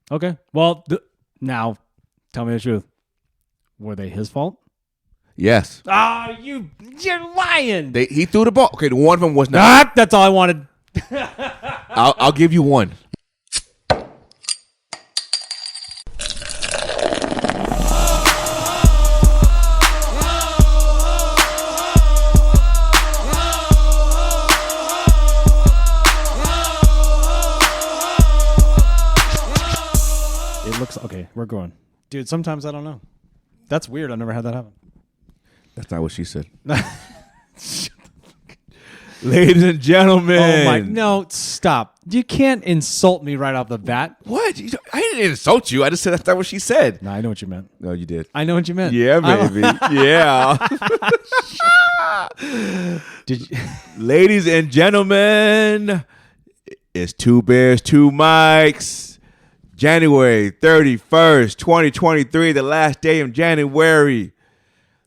Okay. Well, now tell me the truth. Were they his fault? Yes. Oh, you're lying. He threw the ball. Okay, one of them was not. Ah, that's all I wanted. I'll give you one. It looks okay. We're going, dude. Sometimes I don't know. That's weird. I've never had that happen. That's not what she said. Ladies and gentlemen. Oh my! No, stop. You can't insult me right off the bat. What? I didn't insult you. I just said that's not what she said. No, I know what you meant. No, you did. I know what you meant. Yeah, baby. Yeah. Did you? Ladies and gentlemen, it's Two Bears, Two Mics. January 31st, 2023, the last day of January.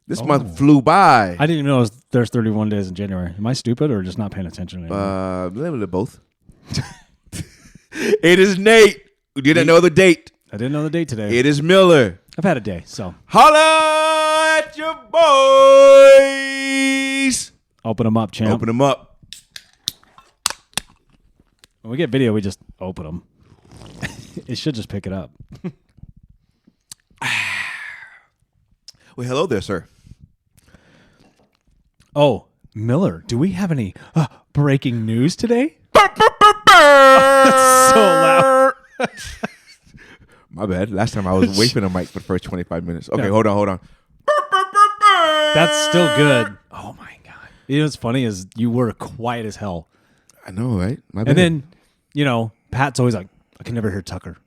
This month flew by. I didn't even know there's 31 days in January. Am I stupid or just not paying attention anymore? A little bit of both. It is Nate. We didn't know the date. I didn't know the date today. It is Miller. I've had a day, so. Holla at your boys. Open them up, champ. Open them up. When we get video, we just open them. It should just pick it up. Well, hello there, sir. Oh, Miller, do we have any breaking news today? That's so loud. My bad. Last time I was away from the mic for the first 25 minutes. Okay, Yeah. hold on. That's still good. Oh, my God. You know what's funny is you were quiet as hell. I know, right? My bad. And then, Pat's always like, I can never hear Tucker.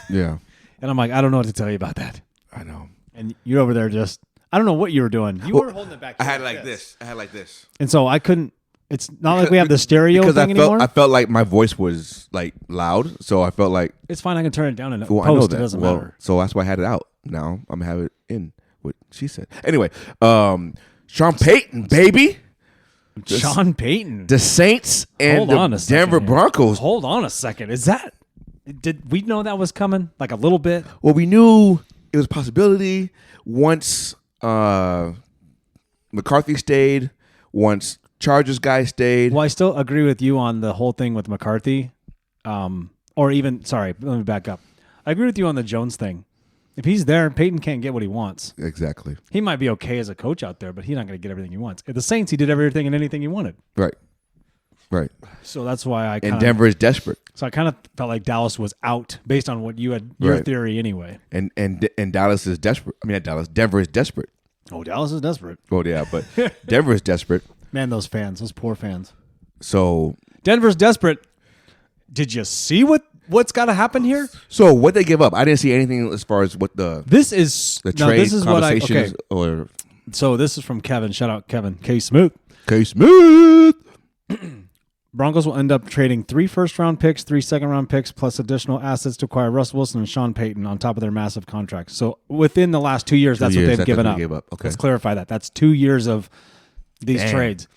Yeah. And I'm like, I don't know what to tell you about that. I know. And you're over there just, I don't know what you were doing. You were holding it back. I had like this. And so I couldn't, it's not like we have the stereo thing anymore. I felt like my voice was like loud, so I felt like It's fine. I can turn it down and well, post. I know It that. doesn't Well, matter. so that's why I had it out. Now I'm gonna have it in what she said. Anyway, Sean Payton, baby. Sean Payton. The Saints and the Denver Broncos. Hold on a second. Did we know that was coming? Like a little bit? Well, we knew it was a possibility once McCarty stayed, once Chargers guy stayed. Well, I still agree with you on the whole thing with McCarthy. Let me back up. I agree with you on the Jones thing. If he's there, Peyton can't get what he wants. Exactly. He might be okay as a coach out there, but he's not going to get everything he wants. At the Saints, he did everything and anything he wanted. Right. So that's why And Denver is desperate. So I kind of felt like Dallas was out based on what you had, your theory anyway. And Dallas is desperate. I mean, not Dallas. Denver is desperate. Oh, Dallas is desperate. Oh, yeah, but Denver is desperate. Man, those fans, those poor fans. So Denver's desperate. Did you see what's got to happen here? So what they give up? I didn't see anything as far as what the trade this is conversations or. So this is from Kevin. Shout out Kevin K. Smooth. K. Smooth. Broncos will end up trading 3 first-round picks, 3 second-round picks, plus additional assets to acquire Russ Wilson and Sean Payton on top of their massive contracts. So within the last 2 years, that's what they've given up. Okay. Let's clarify that. That's 2 years of these trades.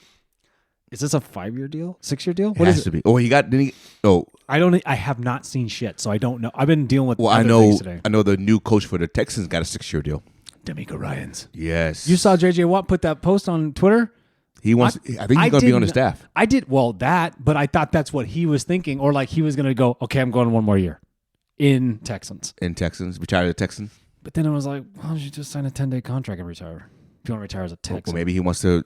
Is this a 5-year deal? 6-year deal? What is it? To be. Oh, I have not seen shit, so I don't know. I've been dealing with things today. I know the new coach for the Texans got a 6-year deal. D'Amico Ryans. Yes. You saw J.J. Watt put that post on Twitter? I think he's going to be on the staff. I did, but I thought that's what he was thinking, or like he was going to go, okay, I'm going 1 more year in Texans. Retire the Texans. But then I was like, why don't you just sign a 10-day contract and retire? If you want to retire as a Texan. Well, maybe he wants to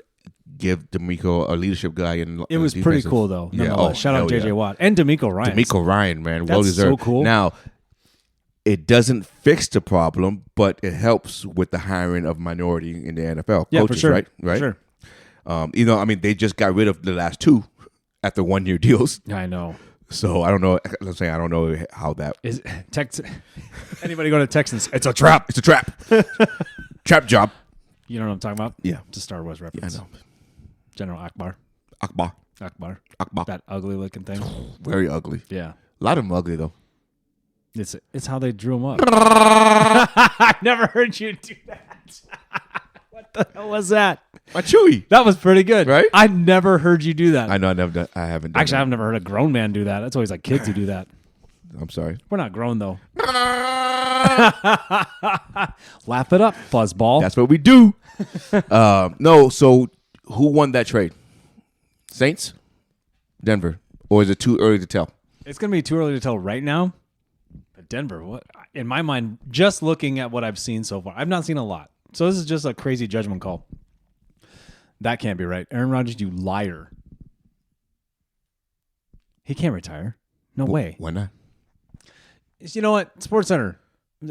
give D'Amico a leadership guy. It was pretty cool, though. Yeah. Shout out J.J. Watt and D'Amico Ryan. D'Amico Ryan, man. That's well deserved. So cool. Now, it doesn't fix the problem, but it helps with the hiring of minority in the NFL. Yeah, coaches, for sure. Right? For sure. They just got rid of the last 2 after 1-year deals. I know. So I don't know. Let's say I don't know how that is. Anybody go to Texans? It's a trap. It's a trap. Trap job. You know what I'm talking about? Yeah. It's a Star Wars reference. Yeah, I know. General Akbar. Akbar. That ugly looking thing. Very ugly. Yeah. A lot of them ugly though. It's how they drew him up. I never heard you do that. What the hell was that? My Chewy. That was pretty good, right? I never heard you do that. I know. I haven't. Done Actually, I've never heard a grown man do that. That's always like kids who do that. I'm sorry. We're not grown though. Laugh it up, fuzzball. That's what we do. No, so who won that trade? Saints? Denver? Or is it too early to tell? It's going to be too early to tell right now. But Denver, what? In my mind, just looking at what I've seen so far, I've not seen a lot. So this is just a crazy judgment call. That can't be right. Aaron Rodgers, you liar. He can't retire. No way. Why not? You know what? SportsCenter.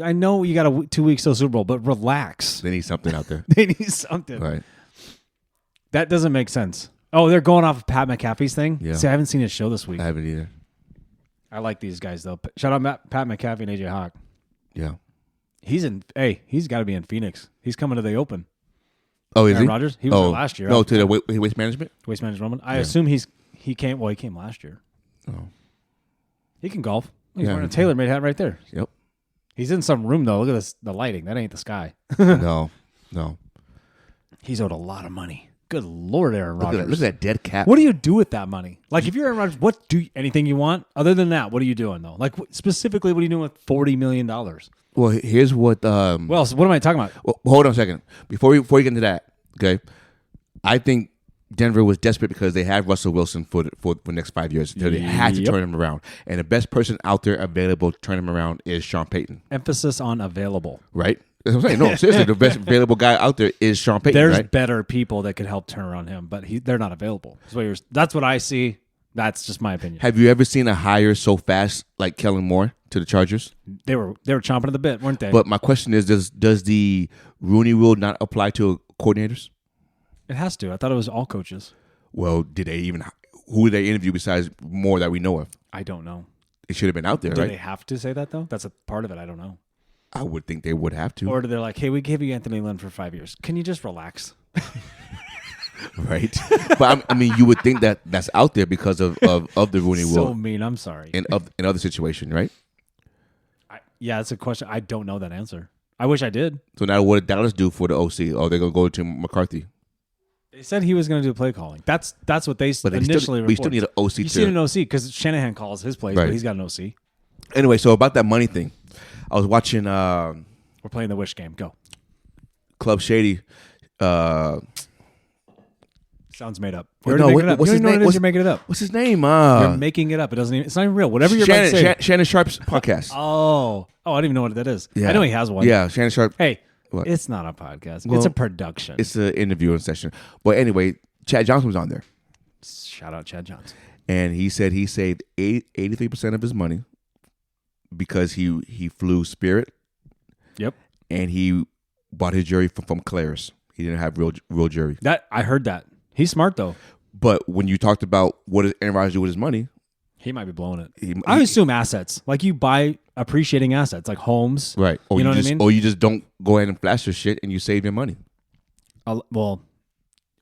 I know you got 2 weeks till Super Bowl, but relax. They need something out there. They need something. Right. That doesn't make sense. Oh, they're going off of Pat McAfee's thing? Yeah. See, I haven't seen his show this week. I haven't either. I like these guys, though. Shout out Pat McAfee and AJ Hawk. Yeah. He's got to be in Phoenix. He's coming to the Open. Oh, is Aaron he? Rodgers? He was there last year. No, to the waste management? Waste Management. I assume he came last year. Oh. He can golf. He's wearing a TaylorMade hat right there. Yep. He's in some room, though. Look at this, the lighting. That ain't the sky. No. He's owed a lot of money. Good Lord, Aaron Rodgers. Look at that dead cat. What do you do with that money? Like, if you're Aaron Rodgers, anything you want? Other than that, what are you doing, though? Like, specifically, what are you doing with $40 million? Well, here's what... Well, so what am I talking about? Well, hold on a second. Before you get into that, okay, I think Denver was desperate because they had Russell Wilson for the next 5 years. So they had to turn him around. And the best person out there available to turn him around is Sean Payton. Emphasis on available. Right? That's what I'm saying. No, seriously, the best available guy out there is Sean Payton. There's right? better people that could help turn around him, but they're not available. That's what I see. That's just my opinion. Have you ever seen a hire so fast like Kellen Moore to the Chargers? They were chomping at the bit, weren't they? But my question is, does the Rooney Rule not apply to coordinators? It has to. I thought it was all coaches. Well, who did they interview besides Moore that we know of? I don't know. It should have been out there, Do right? they have to say that, though? That's a part of it. I don't know. I would think they would have to. Or they're like, hey, we gave you Anthony Lynn for 5 years. Can you just relax? Right. But I mean, you would think that that's out there because of the Rooney Rule. So mean. I'm sorry. In other situation, right? Yeah, that's a question. I don't know that answer. I wish I did. So now what did Dallas do for the OC? Oh, they're going to go to McCarthy. They said he was going to do play calling. That's what they initially reported. We still need an OC too. You see an OC because Shanahan calls his plays, but he's got an OC. Anyway, so about that money thing, I was watching. We're playing the wish game. Go. Club Shady. Sounds made up. What's his name? You're making it up. What's his name? You're making it up. It's not even real. Whatever you're about to say. Shannon Sharp's podcast. I don't even know what that is. Yeah. I know he has one. Yeah, Shannon Sharp. Hey, What? It's not a podcast. Well, it's a production. It's an interviewing session. But anyway, Chad Johnson was on there. Shout out Chad Johnson. And he said he saved 83% of his money because he flew Spirit. Yep. And he bought his jury from Claris. He didn't have real jury. I heard that. He's smart though. But when you talked about what does Aaron Rodgers do with his money, he might be blowing it. I assume assets. Like you buy appreciating assets, like homes. Right. Or you know what I mean? Or you just don't go ahead and flash your shit and you save your money. Well,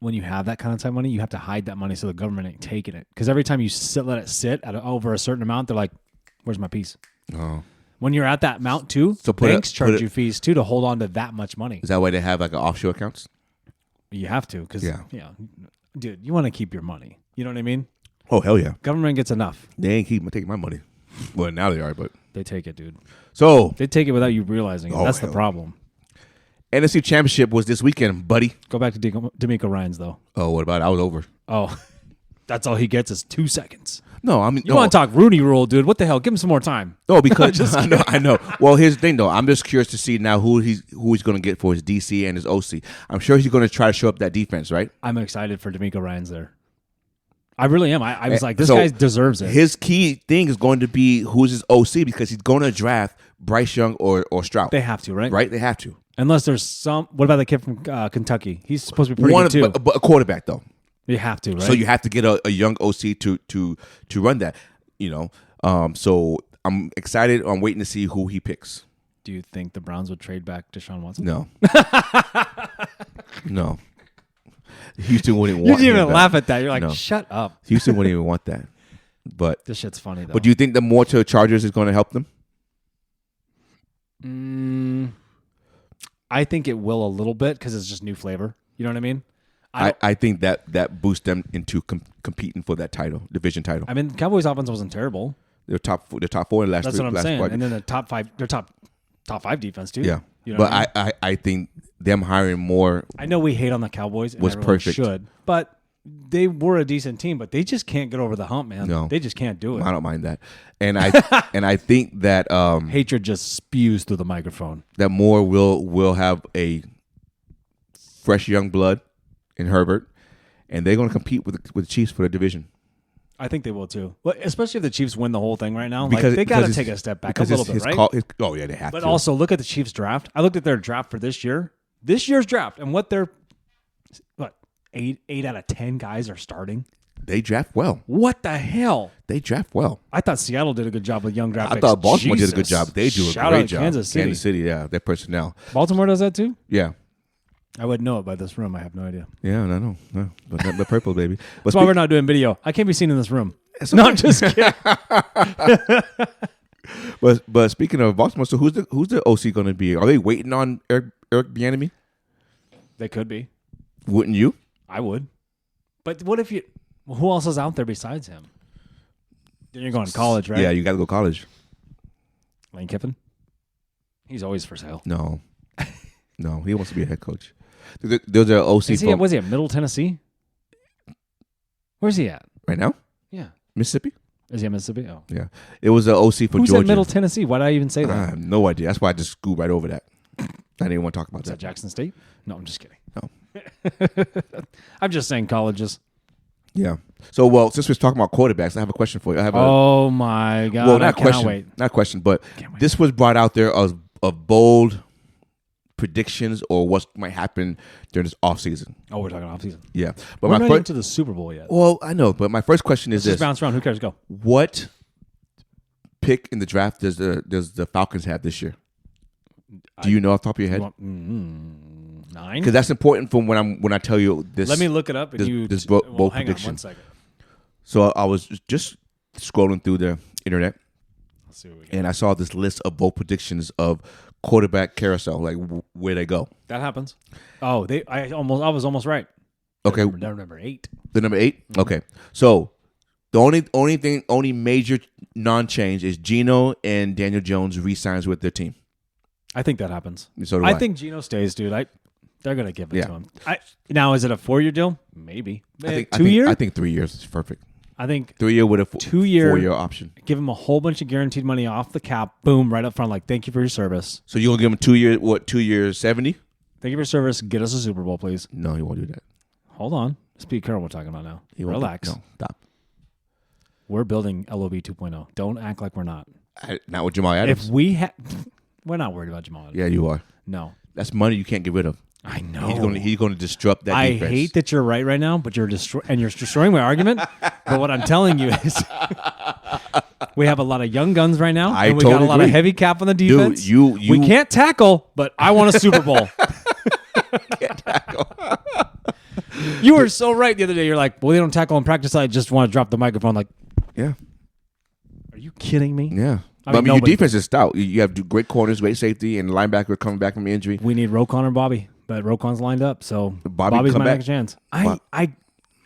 when you have that kind of time money, you have to hide that money so the government ain't taking it. Because every time you let it sit at over a certain amount, they're like, "Where's my piece?" Oh. When you're at that amount too, so banks charge you fees too to hold on to that much money. Is that why they have like an offshore accounts? You have to, because dude, you want to keep your money. You know what I mean? Oh hell yeah! Government gets enough. They ain't taking my money. Well, now they are, but they take it, dude. So they take it without you realizing it. That's the problem. NFC Championship was this weekend, buddy. Go back to D'Amico Ryans though. Oh, what about it? I was over. Oh, that's all he gets is 2 seconds. No, I mean you want to talk Rooney Rule, dude? What the hell? Give him some more time. No, because I know. Well, here's the thing, though. I'm just curious to see now who he's going to get for his DC and his OC. I'm sure he's going to try to show up that defense, right? I'm excited for D'Amico Ryans there. I really am. I was like, this guy deserves it. His key thing is going to be who's his OC because he's going to draft Bryce Young or Stroud. They have to, right? Right? They have to. Unless there's some. What about the kid from Kentucky? He's supposed to be pretty good too. But a quarterback though. You have to, right? So you have to get a young OC to run that. You know, so I'm excited. I'm waiting to see who he picks. Do you think the Browns would trade back Deshaun Watson? No. No. Houston wouldn't want. You didn't even laugh at that. You're like, shut up. Houston wouldn't even want that. But this shit's funny though. But do you think the more to the Chargers is going to help them? I think it will a little bit because it's just new flavor. You know what I mean? I think that boosts them into competing for that division title. I mean, Cowboys' offense wasn't terrible. They're top 4 in the last. That's what I'm saying. Part. And then the top 5, they're top 5 defense too. Yeah, You know but what I mean? I think them hiring more. I know we hate on the Cowboys. And was everyone perfect. Should, but they were a decent team, but they just can't get over the hump, man. No. They just can't do it. I don't mind that, and I and I think that Hatred just spews through the microphone. that Moore will have a fresh young blood in Herbert, and they're going to compete with the Chiefs for the division. I think they will too. Well, especially if the Chiefs win the whole thing right now. Because they got to it's- take a step back a because little it's bit, right? oh yeah, they have But to. also look at the Chiefs draft. I looked at their draft for this year. This year's draft and what they're 8 out of 10 guys are starting. They draft well. What the hell? They draft well. I thought Seattle did a good job with young draft I picks. thought Baltimore did a good Jesus. job. They do a Shout great out job. Kansas City. Yeah, their personnel. Baltimore does that too? Yeah. I wouldn't know it by this room. I have no idea. Yeah, no. But the purple, baby. But That's why we're not doing video. I can't be seen in this room. No, I'm just kidding. But speaking of Baltimore, so who's the OC going to be? Are they waiting on Eric Bieniemy? They could be. Wouldn't you? I would. But what if you... Who else is out there besides him? Then you're going to college, right? Yeah, you got to go college. Lane Kiffin? He's always for sale. No, he wants to be a head coach. There's an OC Was he at Middle Tennessee? Where's he at? right now. Yeah. Mississippi. Is he at Mississippi? Oh. Yeah, it was an OC for Who's Georgia. at Middle Tennessee? Why did I even say I that? have no idea. That's why I just screwed right over that. I didn't want to talk about Is that that. Jackson State? No, I'm just kidding. No. I'm just saying colleges. Yeah. So, well, since we're talking about quarterbacks, I have a question for you. I have Oh my God! well, I not cannot question, wait. not question, but Can't wait. this was brought out there of bold predictions or what might happen during this off season. Oh, we're talking off season. Yeah, but We're my not even first, to the Super Bowl yet. well, I know, but my first question is Let's just this: bounce around. Who cares? Go. what pick in the draft does the Falcons have this year? Do you know off the top of your head? 9. Because that's important for when I tell you this. Let me look it up. And this bold hang on prediction. 1 second. So I was just scrolling through the internet, Let's see what we get. and I saw this list of bold predictions of quarterback carousel, like where they go. That happens. Oh, I was almost right. Okay, They're number 8. the number 8. Okay, so the only major non-change is Geno and Daniel Jones re-signs with their team. I think that happens. So do I think Geno stays, dude. They're gonna give it to him. Now, is it a 4-year deal? Maybe. 2 years? I think 3 years is perfect. I think 3 year with a 2-year 4-year option. give him a whole bunch of guaranteed money off the cap. Boom, right up front. Like, thank you for your service. So you gonna give him 2 years? What, 2 years 70? Thank you for your service. Get us a Super Bowl, please. No, he won't do that. Hold on. It's Pete Carroll we're talking about now. He won't Relax. No, stop. We're building LOB 2.0. Don't act like we're not. Not with Jamal Adams. If we we're not worried about Jamal Adams. Yeah, you are. No. That's money you can't get rid of. I know. He's going to disrupt that I defense. hate that you're right now, but you're destroying my argument. But what I'm telling you is, we have a lot of young guns right now, and we got a lot of agree. heavy cap on the defense. Dude, you we can't tackle, but I want a Super Bowl. You were so right the other day. You're like, well, they don't tackle in practice. I just want to drop the microphone. Like, Yeah, are you kidding me? yeah. I But mean, your nobody- defense is stout. You have great corners, great safety, and linebacker coming back from injury. We need Roquan or Bobby, but Roquan's lined up, so come Bobby's my back. next chance. Bob-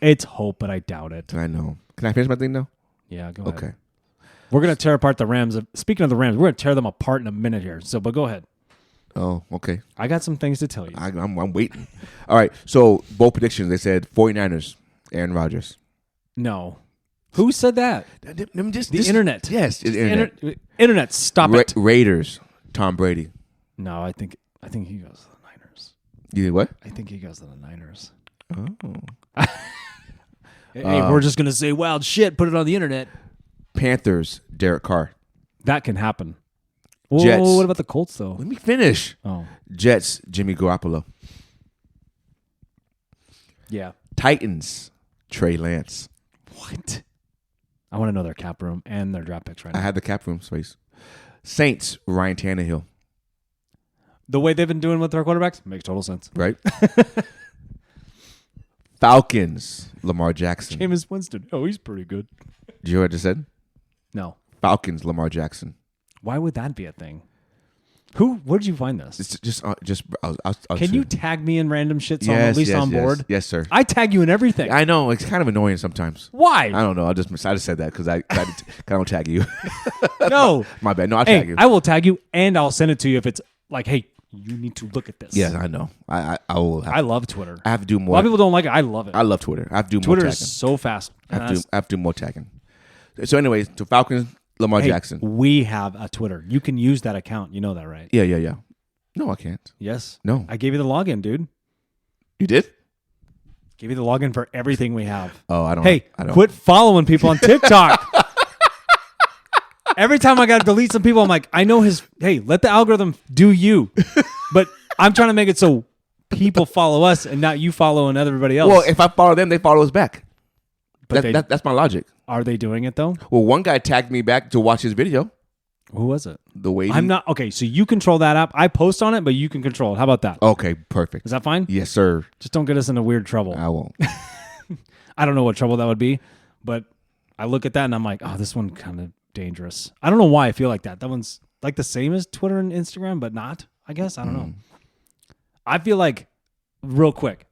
It's hope, but I doubt it. I know. Can I finish my thing now? Yeah, go ahead. Okay. We're gonna tear apart the Rams. Speaking of the Rams, we're gonna tear them apart in a minute here. So, but go ahead. Oh, okay. I got some things to tell you. I'm waiting. All right. So, both predictions. They said 49ers, Aaron Rodgers. No, who said that? The internet. Yes, it's internet. Internet, stop it. Raiders, Tom Brady. No, I think he goes to the Niners. You did what? I think he goes to the Niners. Oh. Hey, we're just gonna say wild shit. Put it on the internet. Panthers, Derek Carr. That can happen. Whoa, Jets. what about the Colts though? Let me finish. Oh, Jets, Jimmy Garoppolo. yeah. Titans, Trey Lance. What? I want to know their cap room and their draft picks right I now. have the cap room space. Saints, Ryan Tannehill. The way they've been doing with their quarterbacks makes total sense. Right? Falcons, Lamar Jackson. Jameis Winston. Oh, he's pretty good. Did you hear what I just said? No. Falcons, Lamar Jackson. Why would that be a thing? Where'd you find this? It's just. I'll Can you tag me in random shit so I'm at least on board? Yes, sir. I tag you in everything. I know it's kind of annoying sometimes. Why? I don't know. I just said that because I don't tag you. No, my bad. No, I tag you. I will tag you and I'll send it to you if it's like, hey, you need to look at this. Yes, I know. I will. I love Twitter. I have to do A more. lot of people don't like it. I love it. I love Twitter. I have to do Twitter more is tagging. so fast. I have to do more tagging. So anyways, to Falcons, Lamar Jackson. We have a Twitter. You can use that account. You know that, right? Yeah. No, I can't. Yes. No. I gave you the login, dude. You did? Give you the login for everything we have. Oh, I don't. Hey, I don't. quit following people on TikTok. Every time I got to delete some people, I'm like, I know his. Hey, let the algorithm do you. But I'm trying to make it so people follow us and not you following everybody else. Well, if I follow them, they follow us back. But That's my logic. Are they doing it though? Well, one guy tagged me back to watch his video. Who was it? The way I'm not okay. So you control that app. I post on it, but you can control it. How about that? Okay, perfect. Is that fine? Yes, sir. Just don't get us into weird trouble. I won't. I don't know what trouble that would be, but I look at that and I'm like, oh, this one kind of dangerous. I don't know why I feel like that. That one's like the same as Twitter and Instagram, but not. I guess I don't know. I feel like, real quick,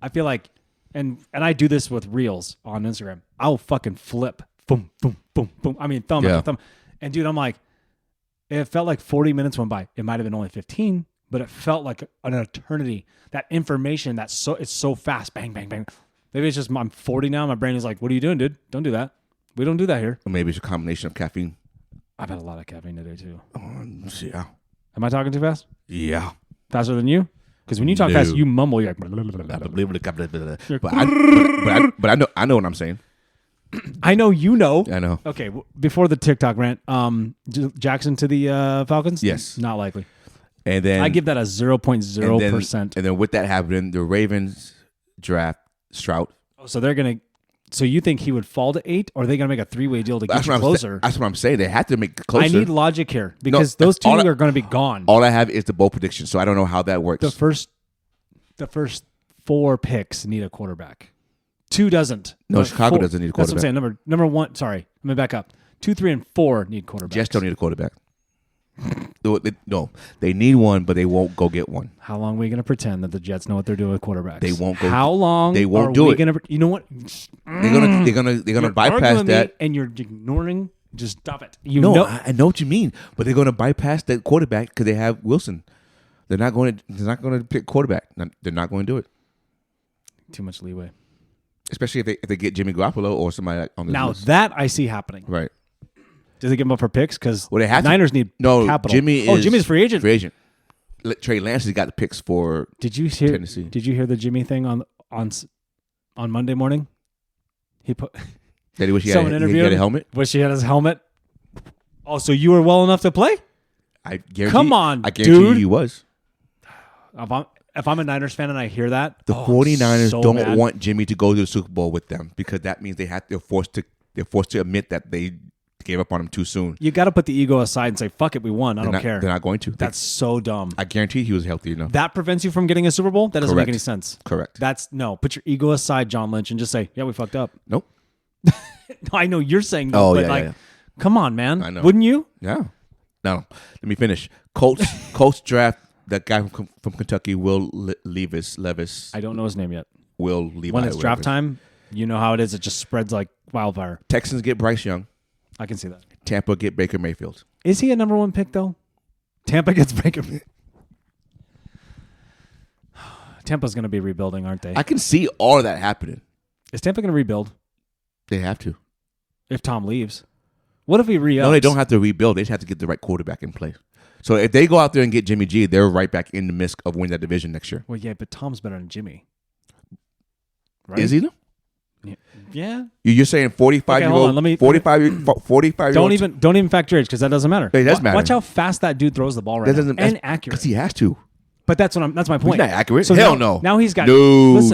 I feel like, and I do this with reels on Instagram. I'll fucking flip, boom, boom, boom, boom. I mean, thumb after thumb, and dude, I'm like, it felt like 40 minutes went by. It might have been only 15, but it felt like an eternity. That information, it's so fast. Bang, bang, bang. Maybe it's just I'm 40 now. My brain is like, what are you doing, dude? Don't do that. We don't do that here. Or maybe it's a combination of caffeine. I've had a lot of caffeine today too. Yeah. Am I talking too fast? Yeah. Faster than you? Because when you talk fast, you mumble. You're like, but I know what I'm saying. I know you know. I know. Okay, before the TikTok rant, Jackson to the Falcons? Yes. Not likely. And then I give that a 0.0%. And then with that happening, the Ravens draft Stroud. Oh, so they're going to... So you think he would fall to 8, or are they going to make a 3-way deal to get you closer? That's what I'm saying. They have to make it closer. I need logic here, because those two are going to be gone. All I have is the bold prediction, so I don't know how that works. The first 4 picks need a quarterback. 2 doesn't. No, Chicago doesn't need a quarterback. That's what I'm saying. Number 1, sorry. Let me back up. 2, 3, and 4 need quarterbacks. Jets don't need a quarterback. No, they need one, but they won't go get one. How long are we going to pretend that the Jets know what they're doing with quarterbacks? They won't go. How long? They won't are do we it. Gonna, you know what? They're gonna bypass that, and you're ignoring. Just stop it. I know what you mean, but they're gonna bypass that quarterback because they have Wilson. They're not going to pick quarterback. They're not going to do it. Too much leeway, especially if they get Jimmy Garoppolo or somebody on the list. That I see happening. Right. Do they give him up for picks? Because they have Niners need capital. Jimmy's free agent. Free agent. Trey Lance has got the picks for Tennessee. Did you hear the Jimmy thing on Monday morning? He put that he wish he had a helmet. Wish he had his helmet. Oh, so you were well enough to play? I guarantee. Come on, I guarantee you was. If I'm a Niners fan and I hear that, the 49ers don't want Jimmy to go to the Super Bowl with them because that means they're forced to admit that they gave up on him too soon. You got to put the ego aside and say, fuck it, we won. I don't care. They're not going to. That's so dumb. I guarantee he was healthy enough. That prevents you from getting a Super Bowl? That doesn't make any sense. Correct. Put your ego aside, John Lynch, and just say, yeah, we fucked up. Nope. No, I know you're saying no, but come on, man. I know. Wouldn't you? Yeah. No. Let me finish. Colts draft that guy from Kentucky, Will Levis. I don't know his name yet. Will Levis. When it's draft time, you know how it is. It just spreads like wildfire. Texans get Bryce Young. I can see that. Tampa get Baker Mayfield. Is he a number 1 pick, though? Tampa gets Baker. Tampa's going to be rebuilding, aren't they? I can see all of that happening. Is Tampa going to rebuild? They have to. If Tom leaves. What if he re-ups? No, they don't have to rebuild. They just have to get the right quarterback in place. So if they go out there and get Jimmy G, they're right back in the midst of winning that division next year. Well, yeah, but Tom's better than Jimmy. Right? Is he though? Yeah. You're saying 45-year-old. 45. Don't even factor age because that doesn't matter. It does matter. Watch how fast that dude throws the ball right now. And accurate. Because he has to. But that's my point. He's not accurate. So Hell no. Now he's got no. He's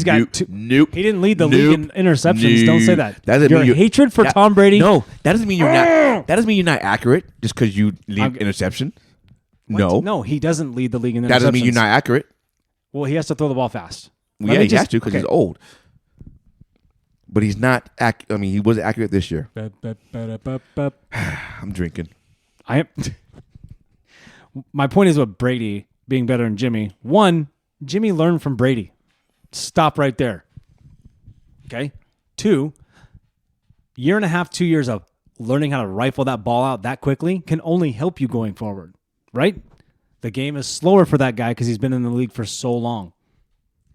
got two. Nope. He didn't lead the league in interceptions. Don't say that. Your hatred for Tom Brady. No, that doesn't mean you're not. That doesn't mean you're not accurate just because you lead interception. What? No, he doesn't lead the league in interceptions. That doesn't mean you're not accurate. Well, he has to throw the ball fast. Well, yeah, he has to because he's old. But he's not. He wasn't accurate this year. I'm drinking. I am. My point is with Brady being better than Jimmy. One, Jimmy learned from Brady. Stop right there. Okay. 2, year and a half, 2 years of learning how to rifle that ball out that quickly can only help you going forward, right? The game is slower for that guy because he's been in the league for so long.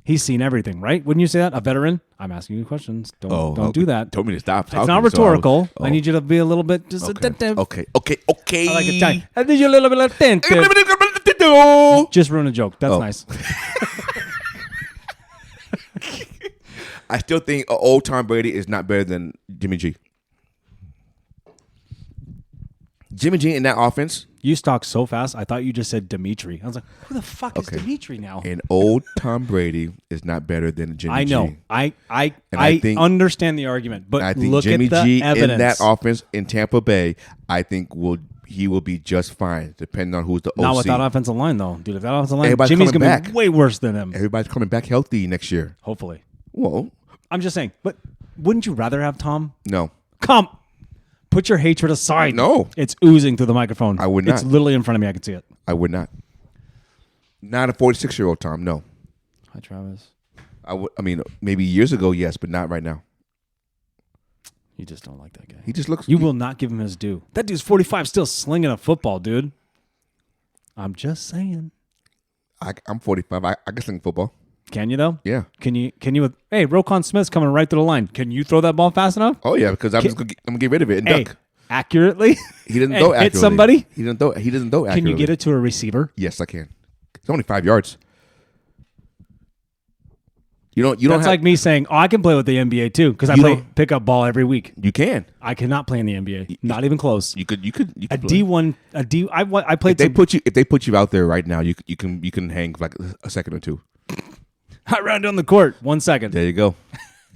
He's seen everything, right? Wouldn't you say that? A veteran? I'm asking you questions. Don't do that. Told me to stop talking. It's not rhetorical. So I need you to be a little bit just attentive. Okay. I like Italian. I need you a little bit attentive. Just ruin a joke. That's nice. I still think old Tom Brady is not better than Jimmy G. Jimmy G in that offense. You talk so fast. I thought you just said Dimitri. I was like, who the fuck is Dimitri now? And old Tom Brady is not better than Jimmy G. I know. I think, understand the argument, but I think look Jimmy at the G evidence. in that offense in Tampa Bay, I think he will be just fine, depending on who's the OC. Not with that offensive line, though, dude. If that offensive line, Everybody's Jimmy's coming going to back. be way worse than him. Everybody's coming back healthy next year. Hopefully. Well, I'm just saying, but wouldn't you rather have Tom? No. Come. Put your hatred aside. No. It's oozing through the microphone. I would not. It's literally in front of me. I can see it. I would not. Not a 46-year-old Tom, no. Hi, Travis. I mean, maybe years ago, yes, but not right now. You just don't like that guy. He just looks... You will not give him his due. That dude's 45, still slinging a football, dude. I'm just saying. I'm 45. I can sling football. Can you, though? Yeah. Can you? Hey, Roquan Smith's coming right through the line. Can you throw that ball fast enough? Oh, yeah, because I'm going to get rid of it and hey, duck. Accurately? He doesn't throw accurately. Hit somebody? He doesn't throw accurately. Can you get it to a receiver? Yes, I can. It's only 5 yards. That's like me saying, I can play with the NBA too because I play pickup ball every week. You can. I cannot play in the NBA. Not even close. You could a play. D1, I played. If they put you out there right now, you can hang for like a second or two. I ran down the court 1 second. There you go.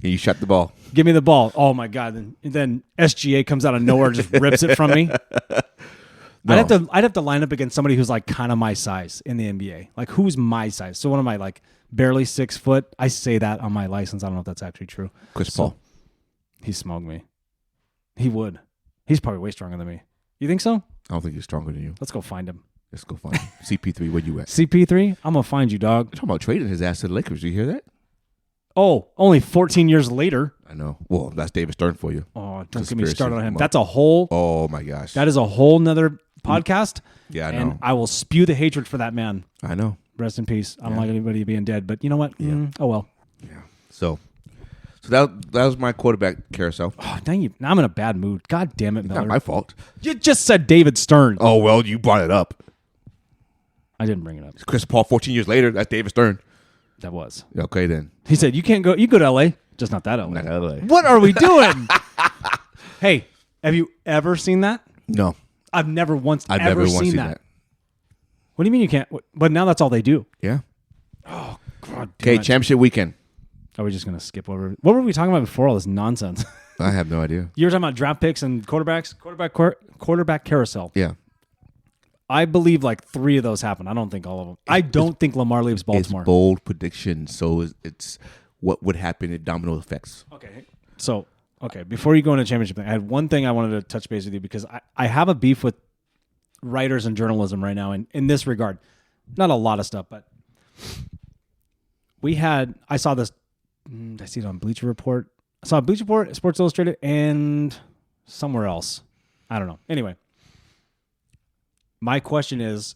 And you shot the ball. Give me the ball. Oh my god! And then SGA comes out of nowhere, and just rips it from me. No. I'd have to line up against somebody who's like kind of my size in the NBA. Like who's my size? So what am I like? Barely 6 foot. I say that on my license. I don't know if that's actually true. Chris Paul. He smoked me. He would. He's probably way stronger than me. You think so? I don't think he's stronger than you. Let's go find him. Let's go find him. CP3, where you at? CP3? I'm going to find you, dog. You're talking about trading his ass to the Lakers. Do you hear that? Oh, only 14 years later. I know. Well, that's David Stern for you. Oh, don't get me started on him. That's a Oh, my gosh. That is a whole nother podcast. Yeah, I know. And I will spew the hatred for that man. I know. Rest in peace. I don't like anybody being dead, but you know what? Yeah. Oh well. Yeah. So that was my quarterback carousel. Oh, now I'm in a bad mood. God damn it, Miller. Not my fault. You just said David Stern. Oh well, you brought it up. I didn't bring it up. It's Chris Paul 14 years later. That's David Stern. That was. Okay then. He said you can't go. You go to LA, just not that LA. Not LA. What are we doing? Hey, have you ever seen that? No. I've never once never seen that. What do you mean you can't? But now that's all they do. Yeah. Oh, God. Okay, championship weekend. Are we just going to skip over? What were we talking about before all this nonsense? I have no idea. You were talking about draft picks and quarterbacks? Quarterback carousel. Yeah. I believe like 3 of those happened. I don't think all of them. I don't think Lamar leaves Baltimore. It's bold prediction, so it's what would happen in domino effects. Okay. So, before you go into championship thing, I had one thing I wanted to touch base with you because I have a beef with writers and journalism right now in this regard. Not a lot of stuff, but I saw this, I see it on Bleacher Report. I saw Bleacher Report, Sports Illustrated, and somewhere else. I don't know. Anyway, my question is,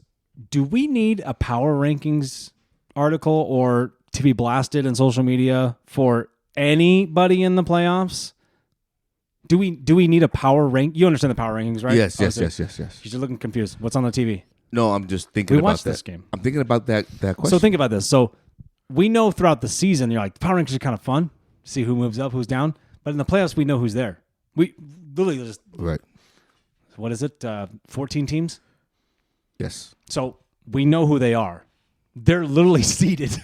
do we need a power rankings article or to be blasted in social media for anybody in the playoffs? Do we need a power rank? You understand the power rankings, right? Yes. You're looking confused. What's on the TV? No, I'm just thinking about that. This game. I'm thinking about that question. So think about this. So we know throughout the season, you're like, the power rankings are kind of fun. See who moves up, who's down. But in the playoffs, we know who's there. We literally just... Right. What is it? 14 teams? Yes. So we know who they are. They're literally seated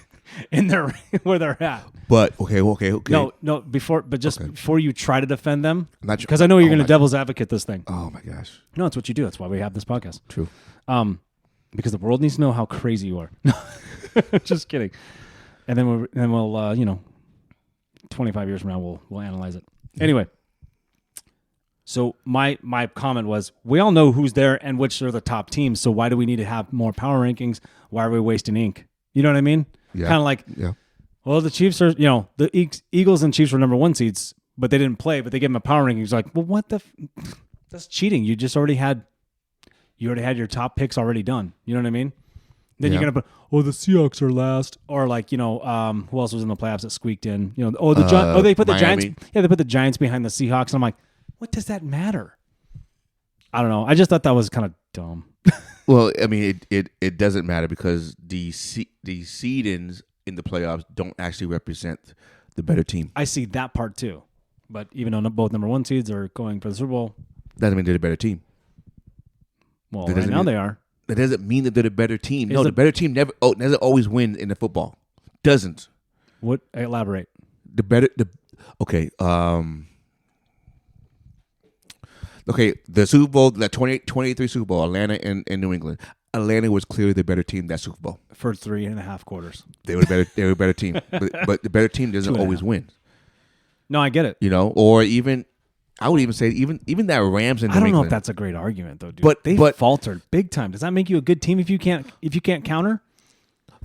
in their where they're at. But okay. No. Before you try to defend them, because sure. I know you're going to devil's advocate this thing. Oh my gosh. No, it's what you do. That's why we have this podcast. True. Because the world needs to know how crazy you are. Just kidding. And then we'll 25 years from now we'll analyze it. Anyway, So my comment was, we all know who's there and which are the top teams. So why do we need to have more power rankings? Why are we wasting ink? You know what I mean? Yeah. Kind of like, well, the Chiefs are, the Eagles and Chiefs were number 1 seeds, but they didn't play, but they gave them a power rankings. Like, well, what the? That's cheating. You already had your top picks already done. You know what I mean? Then you're gonna put, the Seahawks are last, or like, who else was in the playoffs that squeaked in? They put the Miami. Giants. Yeah, they put the Giants behind the Seahawks. And I'm like, what does that matter? I don't know. I just thought that was kind of dumb. Well, I mean, it doesn't matter because the seedings in the playoffs don't actually represent the better team. I see that part too. But even though both number 1 seeds are going for the Super Bowl, Doesn't mean they're the better team. well, right now they are. That doesn't mean that they're the better team. No, the better team doesn't always win in the football. Doesn't. What? Elaborate. The Super Bowl, the 23 Super Bowl, Atlanta and New England. Atlanta was clearly the better team that Super Bowl. For 3.5 quarters. They were better. They were a better team, but the better team doesn't always win. No, I get it. Or even I would even say even that Rams and New I don't know England, if that's a great argument though, dude. But they faltered big time. Does that make you a good team if you can't counter?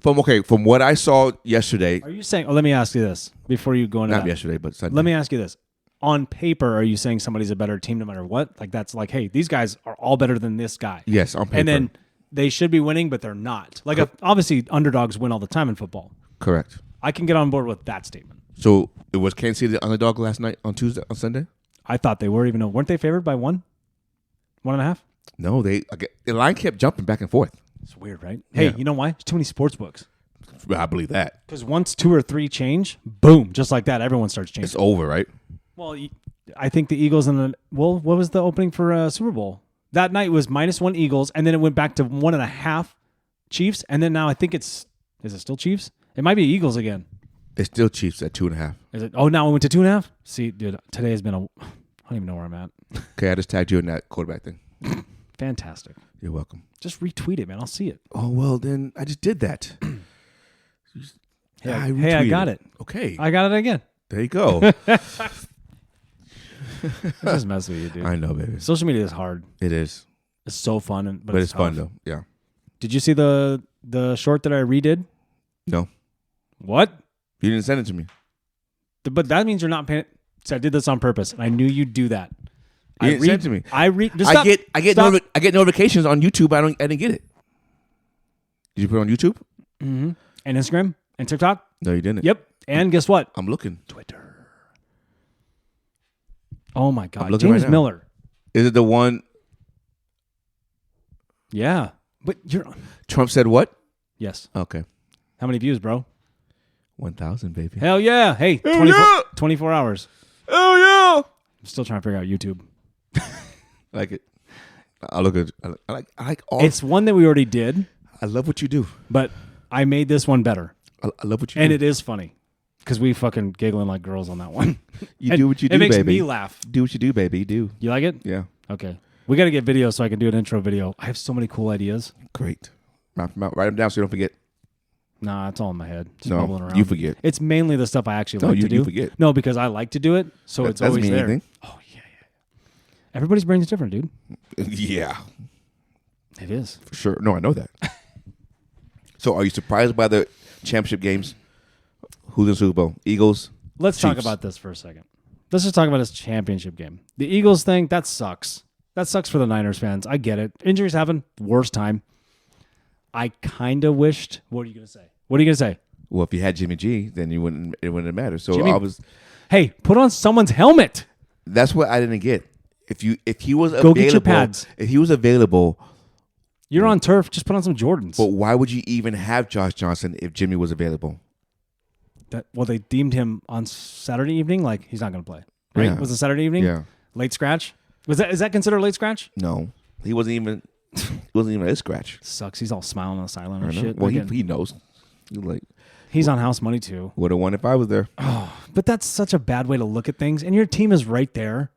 From what I saw yesterday. Are you saying? Oh, let me ask you this before you go into Not that. yesterday, but Sunday. Let me ask you this: on paper, are you saying somebody's a better team no matter what? Like that's like, hey, these guys are all better than this guy. Yes, on paper. And then they should be winning, but they're not. Like obviously, underdogs win all the time in football. Correct. I can get on board with that statement. So it was Kansas City the underdog last night on Sunday. I thought they were, even though weren't they favored by 1.5? No, the line kept jumping back and forth. It's weird, right? Hey, Yeah. you know why? There's too many sports books. I believe that. Because once 2 or 3 change, boom, just like that, everyone starts changing. It's over, right? Well, I think the Eagles what was the opening for Super Bowl? That night was -1 Eagles, and then it went back to 1.5 Chiefs, and then now I think is it still Chiefs? It might be Eagles again. It's still Chiefs at 2.5. Is it? Oh, now we went to 2.5? See, dude, today has been I don't even know where I'm at. Okay, I just tagged you in that quarterback thing. Fantastic. You're welcome. Just retweet it, man. I'll see it. Oh, well, then I just did that. I got it. Okay. I got it again. There you go. I just mess with you, dude. I know, baby. Social media is hard. It is. It's so fun, but It's fun, tough. though. Yeah. Did you see the short that I redid? No. What? You didn't send it to me. But that means you're not paying. So I did this on purpose, and I knew you'd do that. You didn't send it to me. I get notifications on YouTube. I didn't get it. Did you put it on YouTube? Mm-hmm. And Instagram and TikTok. No, you didn't. Yep. And guess what? I'm looking. Twitter. Oh my God, looking James right now. Miller. Is it the one Yeah, but you're. Trump said what? Yes. Okay. How many views, bro? 1,000, baby. Hell yeah! Hey, Hell 24, yeah! 24 hours. Oh, yeah. I'm still trying to figure out YouTube. I like it. I look at. I like all. It's one that we already did, I love what you do. but I made this one better, I love what you and do. it is funny because we fucking giggling like girls on that one. You And do what you do, It makes baby. me laugh. Do what you do, baby. Do. You like it? Yeah. Okay. We got to get video so I can do an intro video. I have so many cool ideas. Great. Write them down so you don't forget. Nah, it's all in my head. Just No, bubbling around. you forget. It's mainly the stuff I actually No, like to you do. forget. No, because I like to do it, so That it's doesn't always mean there. anything. Oh yeah. Everybody's brain is different, dude. Yeah. It is. For sure. No, I know that. So are you surprised by the championship games? Who's in Super Bowl? Eagles? Let's talk Chiefs. about this for a second. Let's just talk about this championship game. The Eagles thing, that sucks. That sucks for the Niners fans. I get it. Injuries happen. Worst time. I kind of wished. What are you going to say? What are you going to say? Well, if you had Jimmy G, then it wouldn't have mattered. So Jimmy- I was. Hey, put on someone's helmet. That's what I didn't get. If he was Go available, get your pads. If he was available, You're on turf. Just put on some Jordans. but why would you even have Josh Johnson if Jimmy was available? They deemed him on Saturday evening like he's not going to play. Right? Yeah. Was it Saturday evening? Yeah. Late scratch? Is that considered a late scratch? No, he wasn't even. He wasn't even a scratch. Sucks. He's all smiling on the sideline I and know. shit. Well, Again, he knows. He like he's on house money too. would have won if I was there. But that's such a bad way to look at things. And your team is right there.